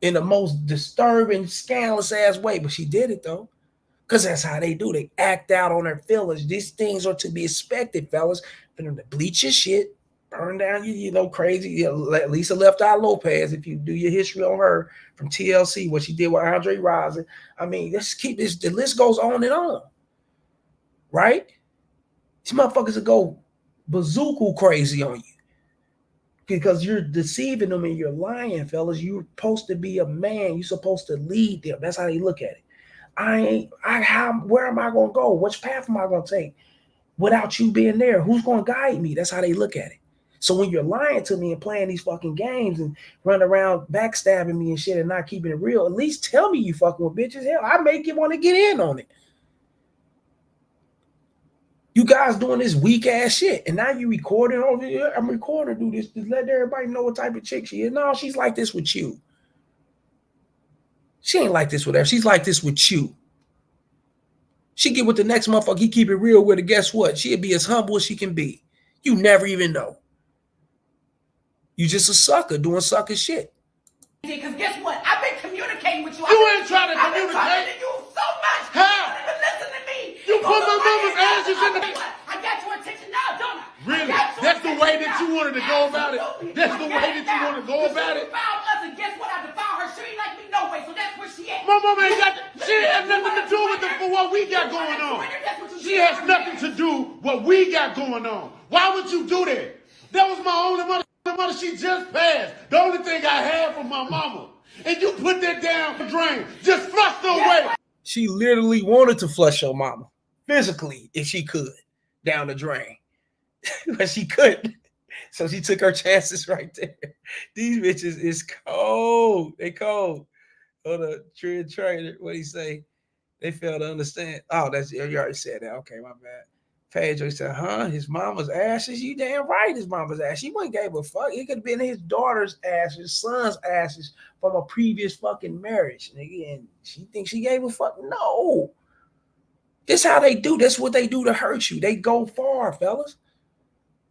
in the most disturbing, scandalous ass way. But she did it though, because that's how they do. They act out on their feelings. These things are to be expected, fellas. For them to bleach your shit, burn down you crazy. Lisa Left Eye Lopez, if you do your history on her from TLC, what she did with Andre Rison. I mean, let's keep this. The list goes on and on, right? These motherfuckers will go bazooka crazy on you because you're deceiving them and you're lying, fellas. You're supposed to be a man. You're supposed to lead them. That's how they look at it. Where am I going to go? Which path am I going to take without you being there? Who's going to guide me? That's how they look at it. So when you're lying to me and playing these fucking games and running around backstabbing me and shit and not keeping it real, at least tell me you fucking with bitches. Hell, I make you want to get in on it. You guys doing this weak ass shit, and now you recording over here. I'm recording, do this, just let everybody know what type of chick she is. No, she's like this with you. She ain't like this with her. She's like this with you. She get with the next motherfucker, he keep it real with her. Guess what? She'll be as humble as she can be. You never even know. You just a sucker doing sucker shit. Because guess what? I've been communicating with you. You ain't trying to I've been talking communicate. to you so much. How? You don't even listen to me. You put my mama's ashes in the... I got your attention now, don't I? Really? That's the way that you wanted to go about it? That's the way that you want to go about it? She defiled us, and guess what? I defiled her. She ain't like me no way, so that's where she at. My mama ain't got... She has nothing to do with what we got going on. She has nothing to do with what we got going on. Why would you do that? That was my only mother. She just passed. The only thing I had from my mama. And you put that down the drain. Just flush her away. She literally wanted to flush your mama physically if she could down the drain. But she couldn't. So she took her chances right there. These bitches is cold. They cold. On the trainer, what he say? They fail to understand. Oh, you already said that. Okay, my bad. Pedro said, his mama's ashes? You damn right his mama's ashes. She wouldn't gave a fuck. It could have been his daughter's ashes, son's ashes from a previous fucking marriage. Nigga, and she thinks she gave a fuck? No. This how they do. That's what they do to hurt you. They go far, fellas.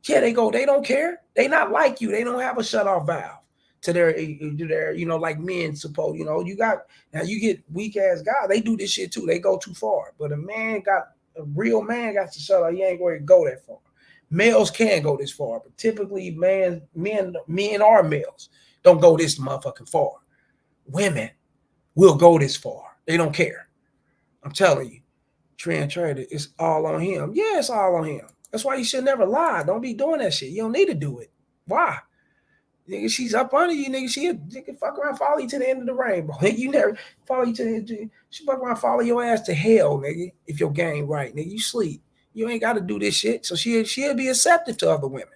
Yeah, they go. They don't care. They not like you. They don't have a shut off valve to their, like men suppose. You got now. You get weak ass guys. They do this shit too. They go too far. But a real man got to shut off. You ain't going to go that far. Males can go this far, but typically, men are males. Don't go this motherfucking far. Women will go this far. They don't care. I'm telling you, Trend Trader, it's all on him. Yeah, it's all on him. That's why you should never lie. Don't be doing that shit. You don't need to do it. Why? Nigga, she's up under you, nigga. She can fuck around, follow you to the end of the rainbow. You never follow you she fuck around, follow your ass to hell, nigga. If your game right, nigga, you sleep. You ain't got to do this shit. So she'll be accepted to other women.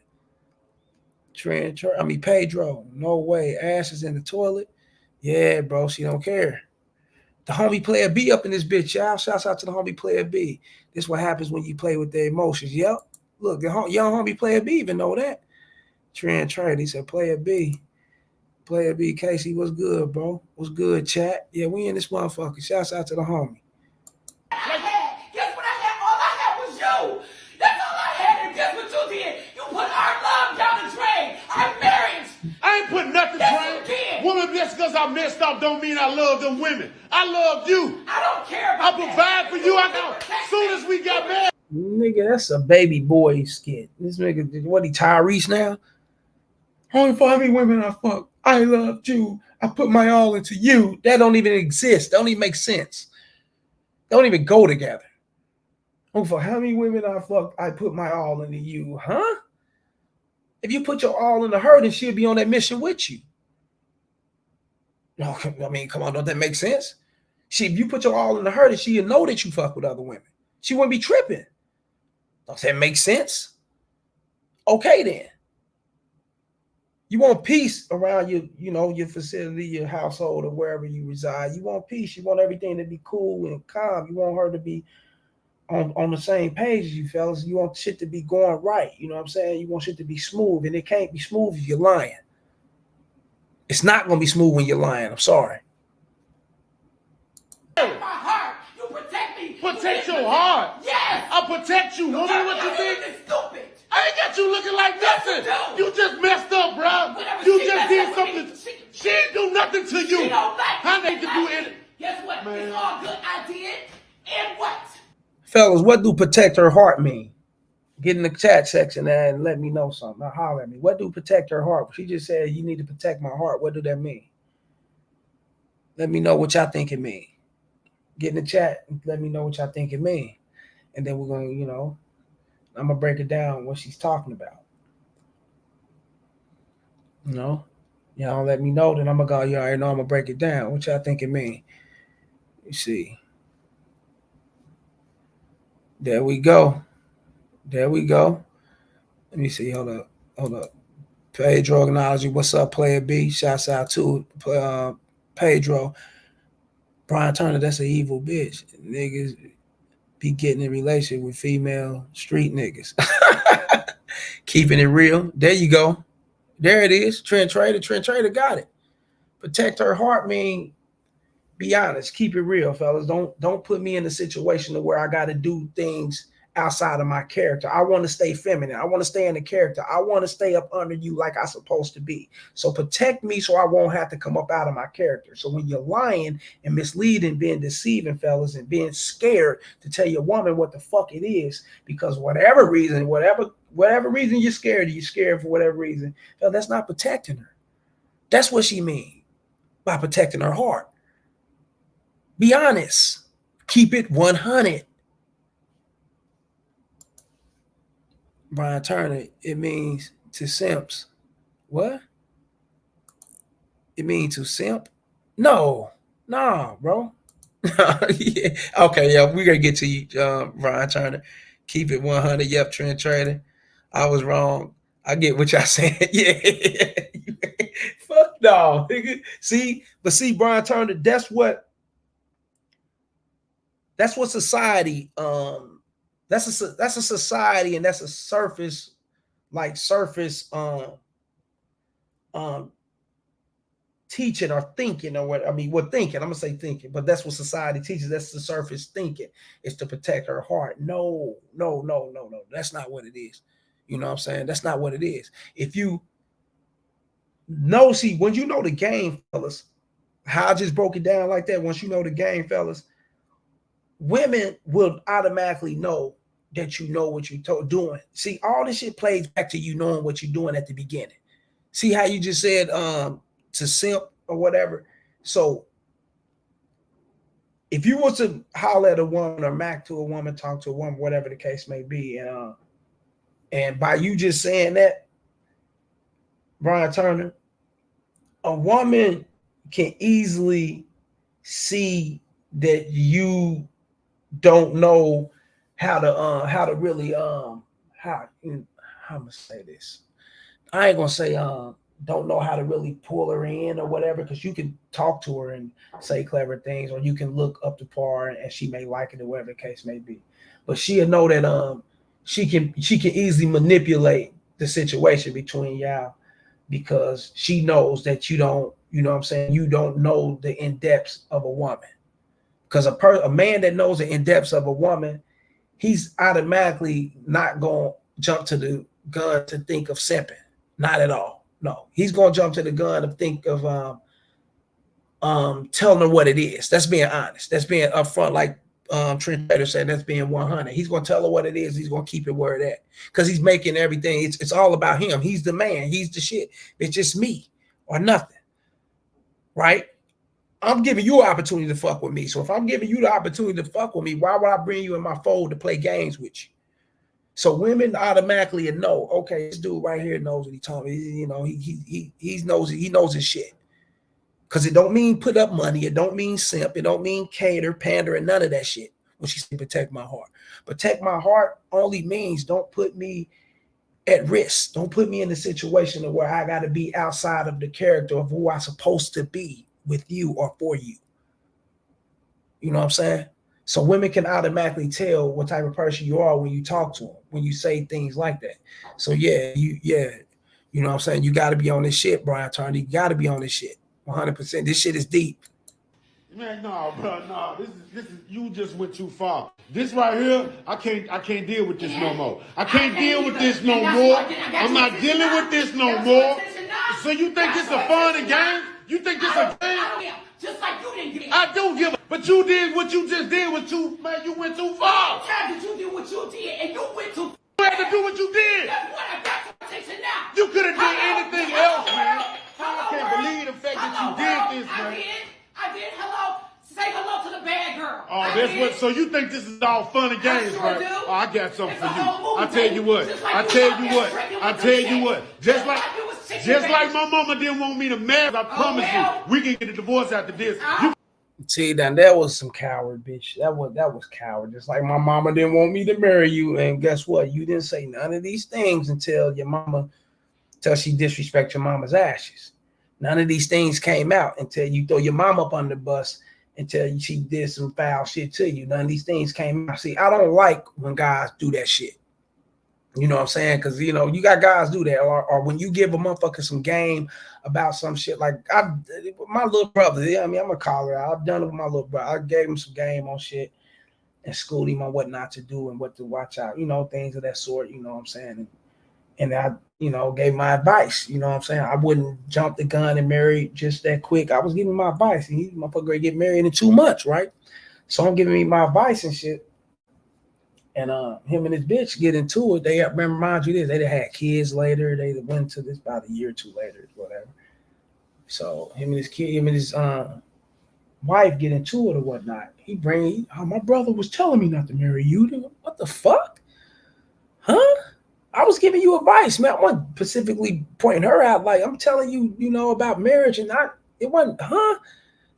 Pedro, no way. Ass is in the toilet. Yeah, bro, she don't care. The homie player B up in this bitch, y'all. Shouts out to the homie player B. This is what happens when you play with their emotions. Yep. Look, the young homie player B even know that. Trend Trade, he said, player B. Player B, Casey, what's good, bro? What's good, chat? Yeah, we in this motherfucker. Shouts out to the homie. Guess what I had? All I had was you. That's all I had, and guess what you did? You put our love down the drain. Our marriage. I ain't put nothing drain. Woman, just because I messed up don't mean I love them women. I love you. I don't care about I provide for you. I got. As soon as we got married. Nigga, that's a baby boy skit. This nigga, what, he Tyrese now? Only for how many women I fuck. I loved you. I put my all into you. That don't even exist. That don't even make sense. They don't even go together. Only for how many women I fuck, I put my all into you. Huh? If you put your all into her, then she'll be on that mission with you. No, I mean, come on, don't that make sense? If you put your all into her, then she'll know that you fuck with other women. She wouldn't be tripping. Don't that make sense? Okay, then. You want peace around your facility, your household, or wherever you reside. You want peace. You want everything to be cool and calm. You want her to be on the same page as you fellas. You want shit to be going right. You know what I'm saying? You want shit to be smooth, and it can't be smooth if you're lying. It's not going to be smooth when you're lying. I'm sorry. My heart. You protect me. Protect your heart. Yes. I protect you. Woman, what you think? It's stupid. I ain't got you looking like nothing. You You just messed up, bro. Whatever, You she just messed did up something. with me. She ain't do nothing to you. She don't like How me. they can do it? Guess what? Man. It's all good. I did. And what? Fellas, what do protect her heart mean? Get in the chat section and let me know something. Now holler at me. What do protect her heart? She just said you need to protect my heart. What do that mean? Let me know what y'all think it mean. Get in the chat and let me know what y'all think it mean. And then we're going to, I'm going to break it down what she's talking about. Y'all let me know, then I'm going to go, you already know I'm going to break it down. What y'all think it mean? You see. There we go. Let me see. Hold up. Pedro acknowledge. What's up, player B? Shouts out to Pedro. Brian Turner, that's an evil bitch. Niggas be getting in relationship with female street niggas. Keeping it real. There you go. There it is. Trend Trader got it. Protect her heart mean be honest. Keep it real, fellas. Don't put me in a situation where I got to do things outside of my character. I want to stay feminine. I want to stay in the character. I want to stay up under you like I'm supposed to be. So protect me so I won't have to come up out of my character. So when you're lying and misleading, being deceiving, fellas, and being scared to tell your woman what the fuck it is, because whatever reason you're scared for whatever reason, no, that's not protecting her. That's what she means by protecting her heart. Be honest. Keep it 100. Brian Turner, it means to simps. What? It means to simp? No, bro. Yeah. Okay, yeah, we're gonna get to you, Brian Turner. Keep it 100. Yep, Trend Trader. I was wrong. I get what y'all saying. Yeah. Fuck no. See, Brian Turner, that's what society that's a society, and that's a surface teaching or thinking, or what I mean, what thinking. I'm gonna say thinking, but that's what society teaches. That's the surface thinking, is to protect her heart. No. That's not what it is. You know what I'm saying? That's not what it is. If you know, see, when you know the game, fellas, how I just broke it down like that, once you know the game, fellas, women will automatically know that you know what you're doing. See, all this shit plays back to you knowing what you're doing at the beginning. See how you just said to simp or whatever. So if you was to holler at a woman or mac to a woman, talk to a woman, whatever the case may be, and by you just saying that, Brian Turner, a woman can easily see that you don't know how to really how I'm gonna say this. I ain't gonna say don't know how to really pull her in or whatever, because you can talk to her and say clever things, or you can look up to par and she may like it or whatever the case may be. But she'll know that she can easily manipulate the situation between y'all, because she knows that you don't, you know what I'm saying, you don't know the in-depths of a woman. Because a man that knows the in-depths of a woman, he's automatically not going to jump to the gun to think of simping. Not at all. No, he's going to jump to the gun to think of telling her what it is. That's being honest. That's being upfront, like Trent Trader said. That's being 100. He's going to tell her what it is. He's going to keep it where it at, because he's making everything. It's all about him. He's the man. He's the shit. It's just me or nothing, right? I'm giving you an opportunity to fuck with me. So if I'm giving you the opportunity to fuck with me, why would I bring you in my fold to play games with you? So women automatically know, okay, this dude right here knows what he's talking. You know, he knows his shit. Because it don't mean put up money, it don't mean simp, it don't mean cater, pander, and none of that shit. When she said protect my heart, protect my heart only means don't put me at risk. Don't put me in a situation where I got to be outside of the character of who I'm supposed to be with you or for you. You know what I'm saying? So women can automatically tell what type of person you are when you talk to them, when you say things like that. So you know what I'm saying? You got to be on this shit, Brian Turner. You got to be on this shit, 100%. This shit is deep. Man, no, bro, no. This is you just went too far. This right here, I can't deal with this no more. I can't deal with this no more. I'm not dealing with this no more. So you think this a fun and game? You think this a game? Just like you didn't give. I do give a, but you did what you just did was too, man, you went too far. That you did what you did, and you went too. You had to do what you did. That's what I got your attention now. You could have did anything else, man. I can't believe the fact that you did this, man. I did. Hello. Say hello to the bad girl. Oh, that's what. So you think this is all fun and games, right? Oh, I got something for you. I tell you what. I tell you what. Just like my mama didn't want me to marry, I promise you, we can get a divorce after this. See, then that was some coward, bitch. That was coward. Just like my mama didn't want me to marry you, and guess what? You didn't say none of these things until she disrespect your mama's ashes. None of these things came out until you throw your mom up on the bus, until she did some foul shit to you. None of these things came out. See, I don't like when guys do that shit. You know what I'm saying? Because, you know, you got guys do that. Or when you give a motherfucker some game about some shit. Like, my little brother, I mean, I'm a caller. I've done it with my little brother. I gave him some game on shit and schooled him on what not to do and what to watch out. You know, things of that sort. You know what I'm saying? And I, you know, gave my advice. You know what I'm saying? I wouldn't jump the gun and marry just that quick. I was giving my advice. And he motherfucker gonna get married in 2 months, right? So I'm giving me my advice and shit. And him and his bitch get into it. They remind you this. They had kids later. They went to this about a year or two later, whatever. So him and his wife get into it or whatnot. My brother was telling me not to marry you. What the fuck? Huh? I was giving you advice, man. I wasn't specifically pointing her out. Like, I'm telling you, you know, about marriage, and it wasn't, huh?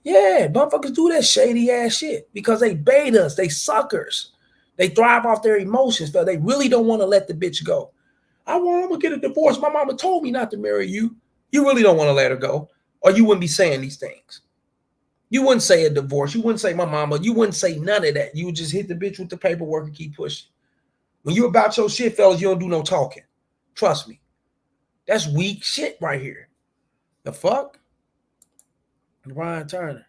Yeah, motherfuckers do that shady ass shit because they bait us. They suckers. They thrive off their emotions. So they really don't want to let the bitch go. I'm gonna get a divorce. My mama told me not to marry you. You really don't want to let her go, or you wouldn't be saying these things. You wouldn't say a divorce. You wouldn't say my mama. You wouldn't say none of that. You would just hit the bitch with the paperwork and keep pushing. When you about your shit, fellas, you don't do no talking. Trust me. That's weak shit right here. The fuck? Brian Turner.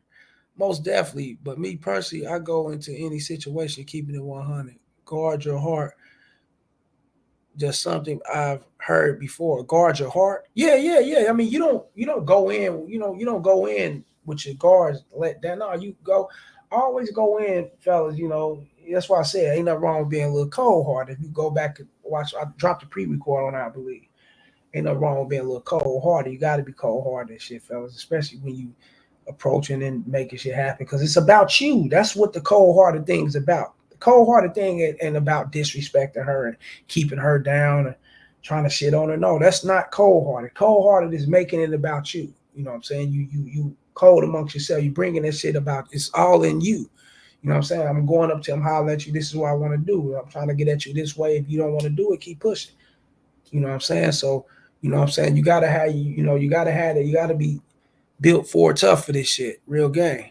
Most definitely. But me personally, I go into any situation keeping it 100. Guard your heart. just something I've heard before. Guard your heart. Yeah. I mean, you don't go in, you don't go in with your guards let down. No, you go always go in, fellas. That's why I said ain't nothing wrong with being a little cold hearted. If you go back and watch, I dropped a pre-record on that, I believe. Ain't nothing wrong with being a little cold hearted. You got to be cold hearted and shit, fellas, especially when you approaching and making shit happen because it's about you. That's what the cold hearted thing is about. The cold hearted thing ain't about disrespecting her and keeping her down and trying to shit on her. No, that's not cold hearted. Cold hearted is making it about you. You know what I'm saying? You cold amongst yourself. You bringing that shit about. It's all in you. You know what I'm saying? I'm going up to him, holler at you. This is what I want to do. I'm trying to get at you this way. If you don't want to do it, keep pushing. You know what I'm saying? So, you know what I'm saying? You gotta have you gotta have it. You gotta be built for tough for this shit. Real game.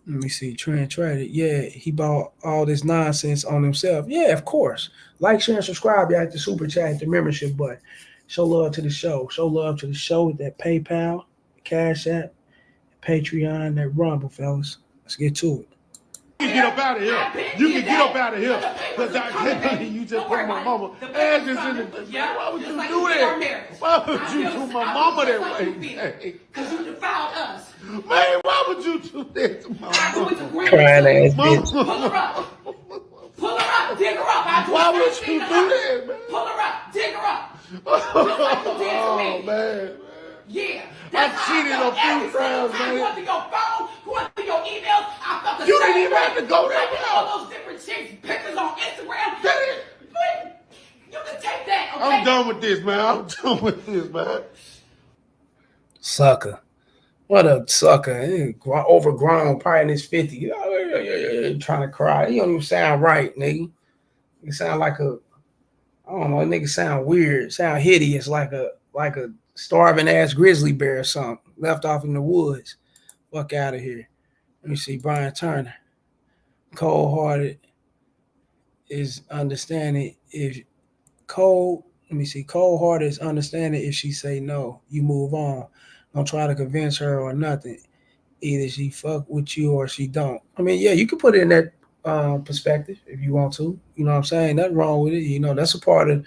Let me see. Trend traded. Yeah, he bought all this nonsense on himself. Yeah, of course. Like, share, and subscribe. You hit the super chat, the membership button. Show love to the show. Show love to the show with that PayPal, Cash App, Patreon, that Rumble, fellas. Let's get to it. You can get up out of here. You can get up out of here. Because you just put my mama ass is in the. Why would you do that? Why would you do my mama that way? Because you defiled us. Man, why would you do that to my mama? Crying ass bitch. Pull her up. Pull her up. Dig her up. Why would you do that, man? Pull her up. Dig her up. Just like you did to me. Oh, man. Yeah. I cheated on few times, man. Go to your phone, go to your emails. I felt the You same didn't even way. have to go that Taking far. all those different chicks, pictures on Instagram. That it. You can take that, okay? I'm done with this, man. I'm done with this, man. Sucker. What a sucker. Overgrown, probably in his 50s. Trying to cry. He don't even sound right, nigga. He sound like I don't know, nigga sound weird, sound hideous, like a starving ass grizzly bear or something, left off in the woods. Fuck out of here. Let me see, Brian Turner. Cold hearted is understanding if cold hearted is understanding if she say no, you move on. Don't try to convince her or nothing. Either she fuck with you or she don't. I mean, yeah, you can put it in that perspective if you want to. You know what I'm saying? Nothing wrong with it. That's a part of,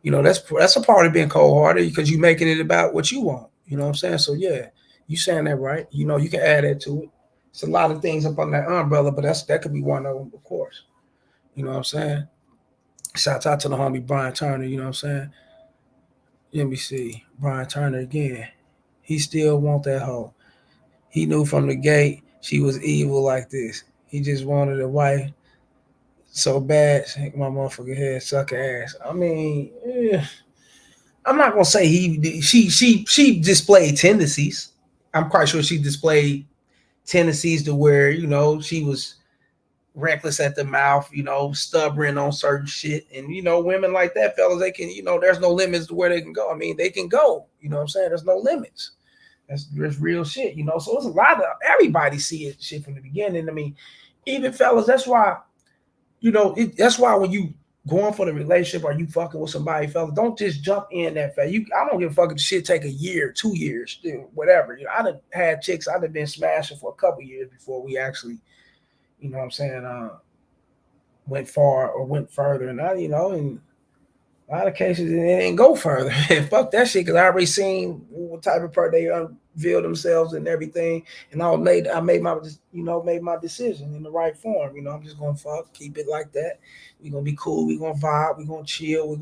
that's a part of being cold hearted because you're making it about what you want. You know what I'm saying? So yeah, you saying that right. You can add that to it. It's a lot of things up on that umbrella, but that could be one of them, of course. You know what I'm saying? Shout out to the homie Brian Turner. You know what I'm saying? Let me see. Brian Turner again. He still want that hoe. He knew from the gate she was evil like this. He just wanted a wife so bad, shake my motherfucking head, suck her ass. I mean, I'm not gonna say she displayed tendencies. I'm quite sure she displayed tendencies to where she was reckless at the mouth, stubborn on certain shit, and women like that, fellas, they can, there's no limits to where they can go. I mean, they can go. You know what I'm saying? There's no limits. That's real shit, So it's a lot of everybody see it shit from the beginning. I mean, even fellas, that's why, that's why when you going for the relationship or you fucking with somebody, fellas, don't just jump in that fast. I don't give a fuck if shit take a year, 2 years, whatever. I done had chicks I done been smashing for a couple years before we actually, what I'm saying, went far or went further, and in a lot of cases it didn't go further. Fuck that shit, because I already seen what type of part they unveil themselves and everything, and I made my decision in the right form. I'm just gonna keep it like that. We're gonna be cool. We're gonna vibe. We're gonna chill. I'm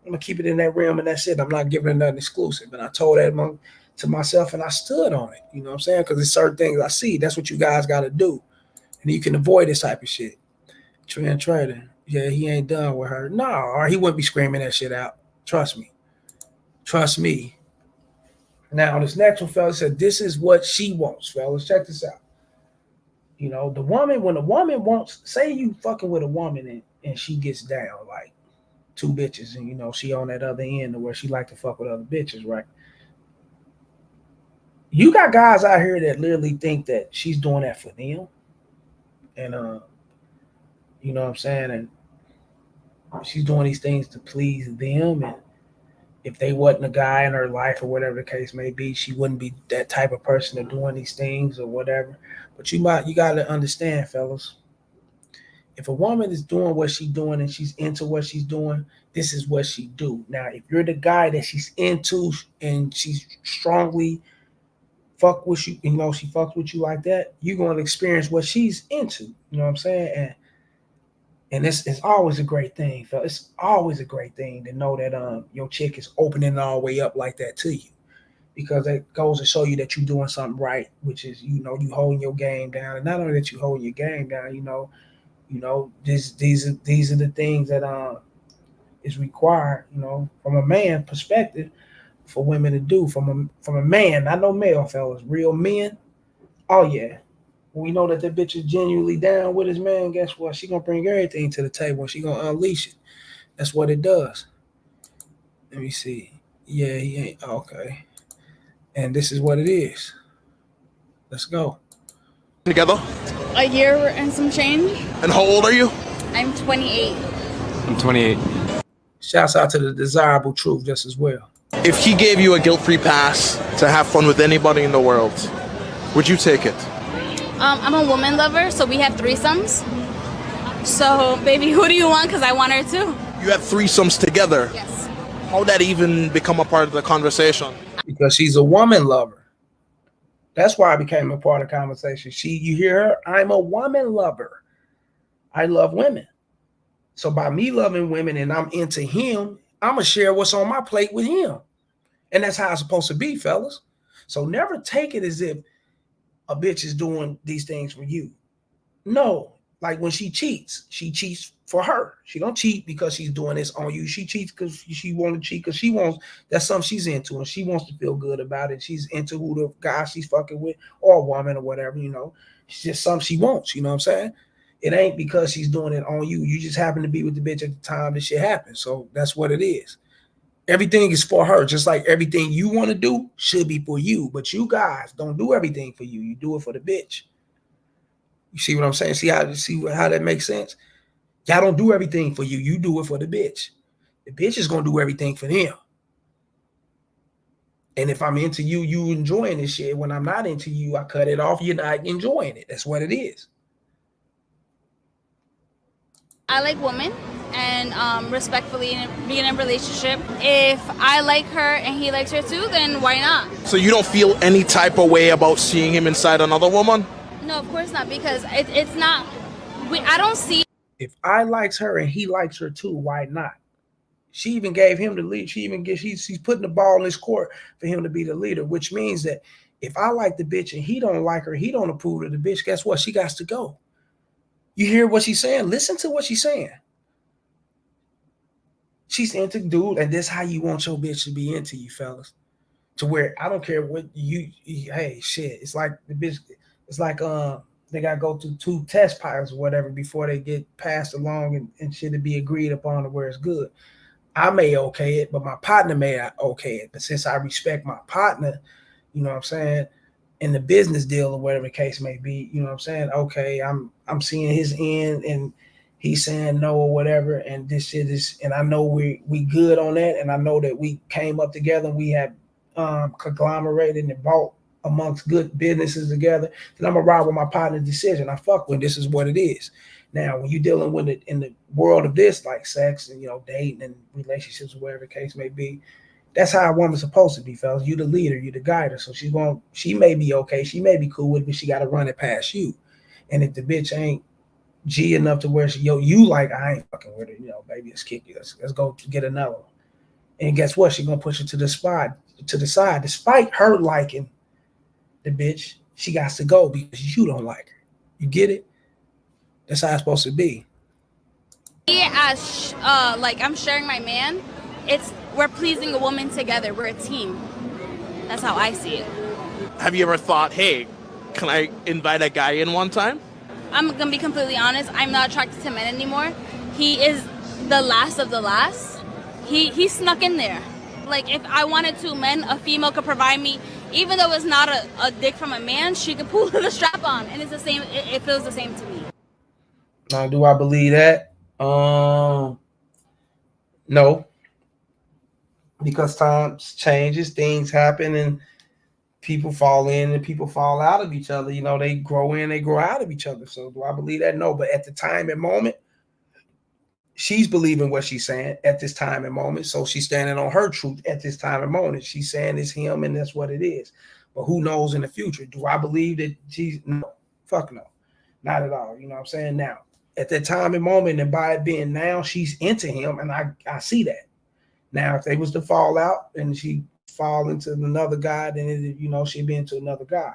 gonna keep it in that realm, and that's it. I'm not giving it nothing exclusive. And I told that to myself, and I stood on it. You know what I'm saying? Because there's certain things I see. That's what you guys got to do, and you can avoid this type of shit. Trend trader. Yeah, he ain't done with her. No, or he wouldn't be screaming that shit out. Trust me. Now, this next one, fellas, said this is what she wants, fellas. Check this out. The woman, when a woman wants, say you fucking with a woman and she gets down like two bitches, and she on that other end of where she like to fuck with other bitches, right? You got guys out here that literally think that she's doing that for them. And you know what I'm saying? And she's doing these things to please them, and if they wasn't a guy in her life or whatever the case may be, she wouldn't be that type of person to doing these things or whatever. But you got to understand, fellas, If a woman is doing what she's doing and she's into what she's doing, this is what she do. Now, if you're the guy that she's into and she's strongly fuck with you, she fucks with you like that, you're gonna experience what she's into. You know what I'm saying? And it's always a great thing, fella. It's always a great thing to know that your chick is opening it all the way up like that to you. Because it goes to show you that you're doing something right, which is, you holding your game down. And not only that you holding your game down, these are the things that is required, from a man perspective for women to do from a man, not no male fellas, real men. Oh yeah. When we know that that bitch is genuinely down with his man, guess what? She gonna bring everything to the table and she gonna unleash it. That's what it does. Let me see. Yeah, he ain't okay. And this is what it is. Let's go. Together? A year and some change. And how old are you? I'm 28. I'm 28. Shouts out to the desirable truth just as well. If he gave you a guilt-free pass to have fun with anybody in the world, would you take it? I'm a woman lover, so we have threesomes. So, baby, who do you want? Because I want her too. You have threesomes together? Yes. How would that even become a part of the conversation? Because she's a woman lover. That's why I became a part of the conversation. You hear her? I'm a woman lover. I love women. So by me loving women and I'm into him, I'm going to share what's on my plate with him. And that's how it's supposed to be, fellas. So never take it as if a bitch is doing these things for you. No. Like when she cheats for her. She don't cheat because she's doing this on you. She cheats because she wants to cheat because that's something she's into and she wants to feel good about it. She's into who the guy she's fucking with or a woman or whatever, It's just something she wants, you know what I'm saying? It ain't because she's doing it on you. You just happen to be with the bitch at the time this shit happened. So that's what it is. Everything is for her, just like everything you want to do should be for you. But you guys don't do everything for you. You do it for the bitch. You see what I'm saying? See how that makes sense? Y'all don't do everything for you. You do it for the bitch. The bitch is going to do everything for them. And if I'm into you, you enjoying this shit. When I'm not into you, I cut it off. You're not enjoying it. That's what it is. I like women and respectfully being in a relationship. If I like her and he likes her too, then why not? So you don't feel any type of way about seeing him inside another woman? No, of course not, because it's not. I don't see. If I likes her and he likes her too, why not? She even gave him the lead. She's putting the ball in his court for him to be the leader, which means that if I like the bitch and he don't like her, he don't approve of the bitch, guess what? She got to go. You hear what she's saying? Listen to what she's saying. She's into dude, and this is how you want your bitch to be into you, fellas. To where I don't care what hey, shit. It's like the bitch, it's like they gotta go through 2 test pilots or whatever before they get passed along and shit to be agreed upon to where it's good. I may okay it, but my partner may not okay it. But since I respect my partner, you know what I'm saying, in the business deal or whatever the case may be, you know what I'm saying? Okay, I'm seeing his end and he's saying no or whatever, and this shit is, and I know we good on that, and I know that we came up together and we have conglomerated and bought amongst good businesses together, then I'm gonna ride with my partner's decision. I fuck with this is what it is. Now, when you're dealing with it in the world of this, like sex and dating and relationships, whatever the case may be, that's how a woman's supposed to be, fellas. You the leader, you the guider. So she may be okay, she may be cool with it, but she got to run it past you. And if the bitch ain't G enough to where you like, I ain't fucking with it, baby, let's kick you. Let's go get another one. And guess what? She gonna push it to the side, despite her liking the bitch. She got to go because you don't like her. You get it? That's how it's supposed to be. As like I'm sharing my man, we're pleasing a woman together. We're a team. That's how I see it. Have you ever thought, hey, can I invite a guy in one time? I'm gonna be completely honest. I'm not attracted to men anymore. He is the last of the last. He snuck in there. Like if I wanted 2 men, a female could provide me. Even though it's not a dick from a man, she could pull the strap on, and it's the same. It feels the same to me. Now, do I believe that? No, because times changes, things happen, and people fall in and people fall out of each other. You know, they grow in, they grow out of each other. So do I believe that? No. But at the time and moment, she's believing what she's saying at this time and moment. So she's standing on her truth at this time and moment. She's saying it's him and that's what it is. But who knows in the future? Do I believe that she's no? Fuck no. Not at all. You know what I'm saying? Now, at that time and moment, and by it being now, she's into him, and I see that. Now, if they was to fall out and she fall into another guy, then she'd be into another guy.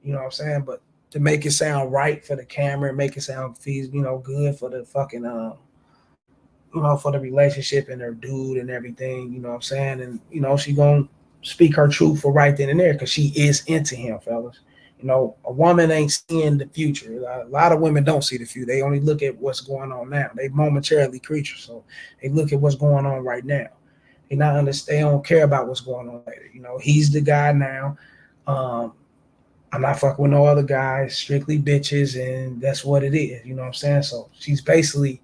You know what I'm saying? But to make it sound right for the camera, make it sound good for the fucking for the relationship and her dude and everything, you know what I'm saying? And she gonna speak her truth for right then and there because she is into him, fellas. A woman ain't seeing the future. A lot of women don't see the future. They only look at what's going on now. They momentarily creatures, so they look at what's going on right now. They not understand. They don't care about what's going on later. He's the guy now. I'm not fucking with no other guys, strictly bitches, and that's what it is. You know what I'm saying? So she's basically,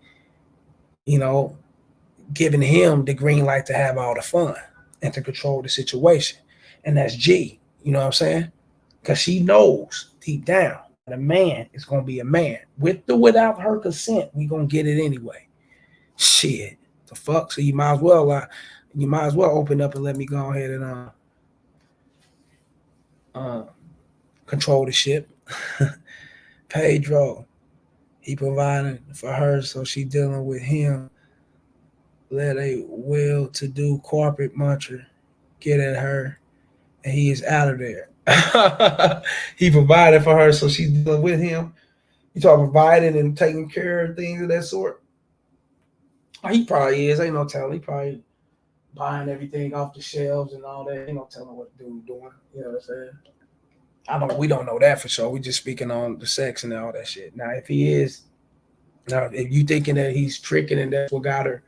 giving him the green light to have all the fun and to control the situation. And that's G. You know what I'm saying? Because she knows deep down that a man is going to be a man. With or without her consent, we going to get it anyway. Shit. The fuck? So you might as well open up and let me go ahead and control the ship. Pedro, he providing for her, so she dealing with him. Let a well-to-do corporate muncher get at her, and he is out of there. He provided for her, so she's dealing with him. You talk providing and taking care of things of that sort. He probably is. Ain't no telling. He probably buying everything off the shelves and all that. Ain't no telling what the dude doing. You know what I'm saying? We don't know that for sure. We just speaking on the sex and all that shit. Now, if you thinking that he's tricking and that's what got her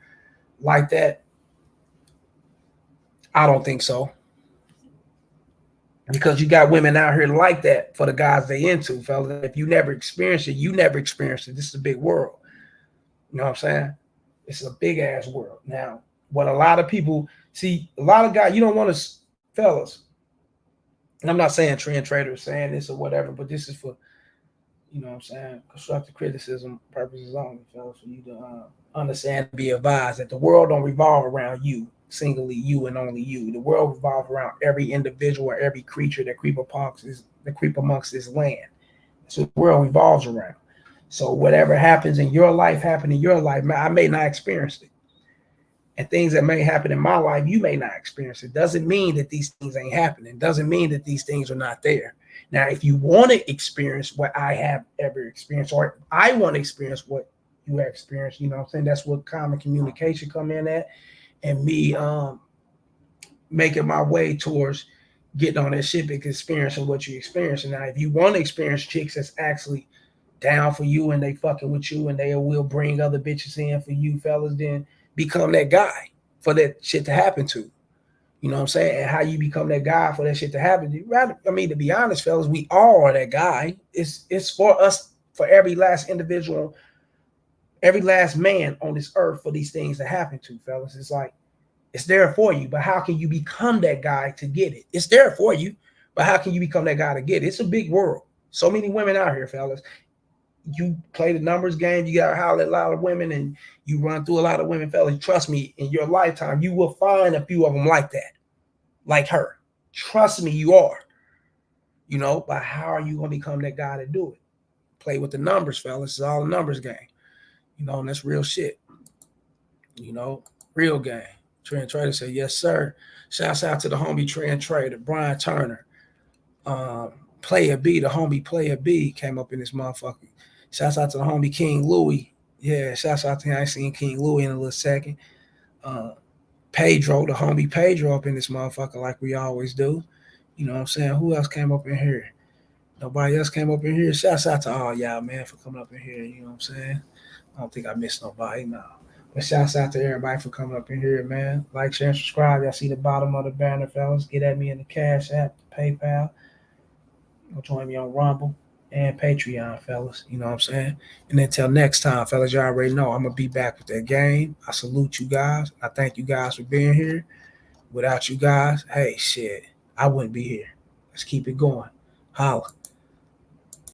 like that, I don't think so. Because you got women out here like that for the guys they into, fellas. If you never experienced it, you never experienced it. This is a big world. You know what I'm saying? It's a big ass world. Now, what a lot of people see, a lot of guys, you don't want to, fellas, and I'm not saying trend traders saying this or whatever, but this is for, you know what I'm saying, constructive criticism purposes only, fellas, for you to understand and be advised that the world don't revolve around you, singly you and only you. The world revolves around every individual or every creature that creep amongst this land. So the world revolves around. So whatever happens in your life, happened in your life. I may not experience it. And things that may happen in my life, you may not experience it. Doesn't mean that these things ain't happening. Doesn't mean that these things are not there. Now, if you want to experience what I have ever experienced, or I want to experience what you have experienced, you know what I'm saying? That's what common communication come in at. And me making my way towards getting on that ship and experiencing what you experiencing. Now, if you want to experience chicks that's actually down for you and they fucking with you and they will bring other bitches in for you, fellas, then become that guy for that shit to happen to. You know what I'm saying? And how you become that guy for that shit to happen. To be honest, fellas, we all are that guy. It's for us, for every last individual, every last man on this earth for these things to happen to, fellas. It's like, it's there for you, but how can you become that guy to get it? It's there for you, but how can you become that guy to get it? It's a big world. So many women out here, fellas. You play the numbers game, you got to holler at a lot of women, and you run through a lot of women, fellas. Trust me, in your lifetime, you will find a few of them like that, like her. Trust me, you are. But how are you going to become that guy to do it? Play with the numbers, fellas. It's all a numbers game. And that's real shit. Real game. Trend Trader said, yes, sir. Shouts out to the homie Trend Trader, Brian Turner. Player B, the homie Player B came up in this motherfucker. Shouts out to the homie King Louis. Yeah, shouts out to him. I ain't seen King Louis in a little second. Pedro, the homie Pedro up in this motherfucker like we always do. You know what I'm saying? Who else came up in here? Nobody else came up in here. Shouts out to all y'all, man, for coming up in here. You know what I'm saying? I don't think I missed nobody, no. But shouts out to everybody for coming up in here, man. Like, share, and subscribe. Y'all see the bottom of the banner, fellas. Get at me in the Cash App, the PayPal. Go join me on Rumble and Patreon, fellas. You know what I'm saying? And until next time, fellas, y'all already know I'm going to be back with that game. I salute you guys. I thank you guys for being here. Without you guys, hey, shit, I wouldn't be here. Let's keep it going. Holla.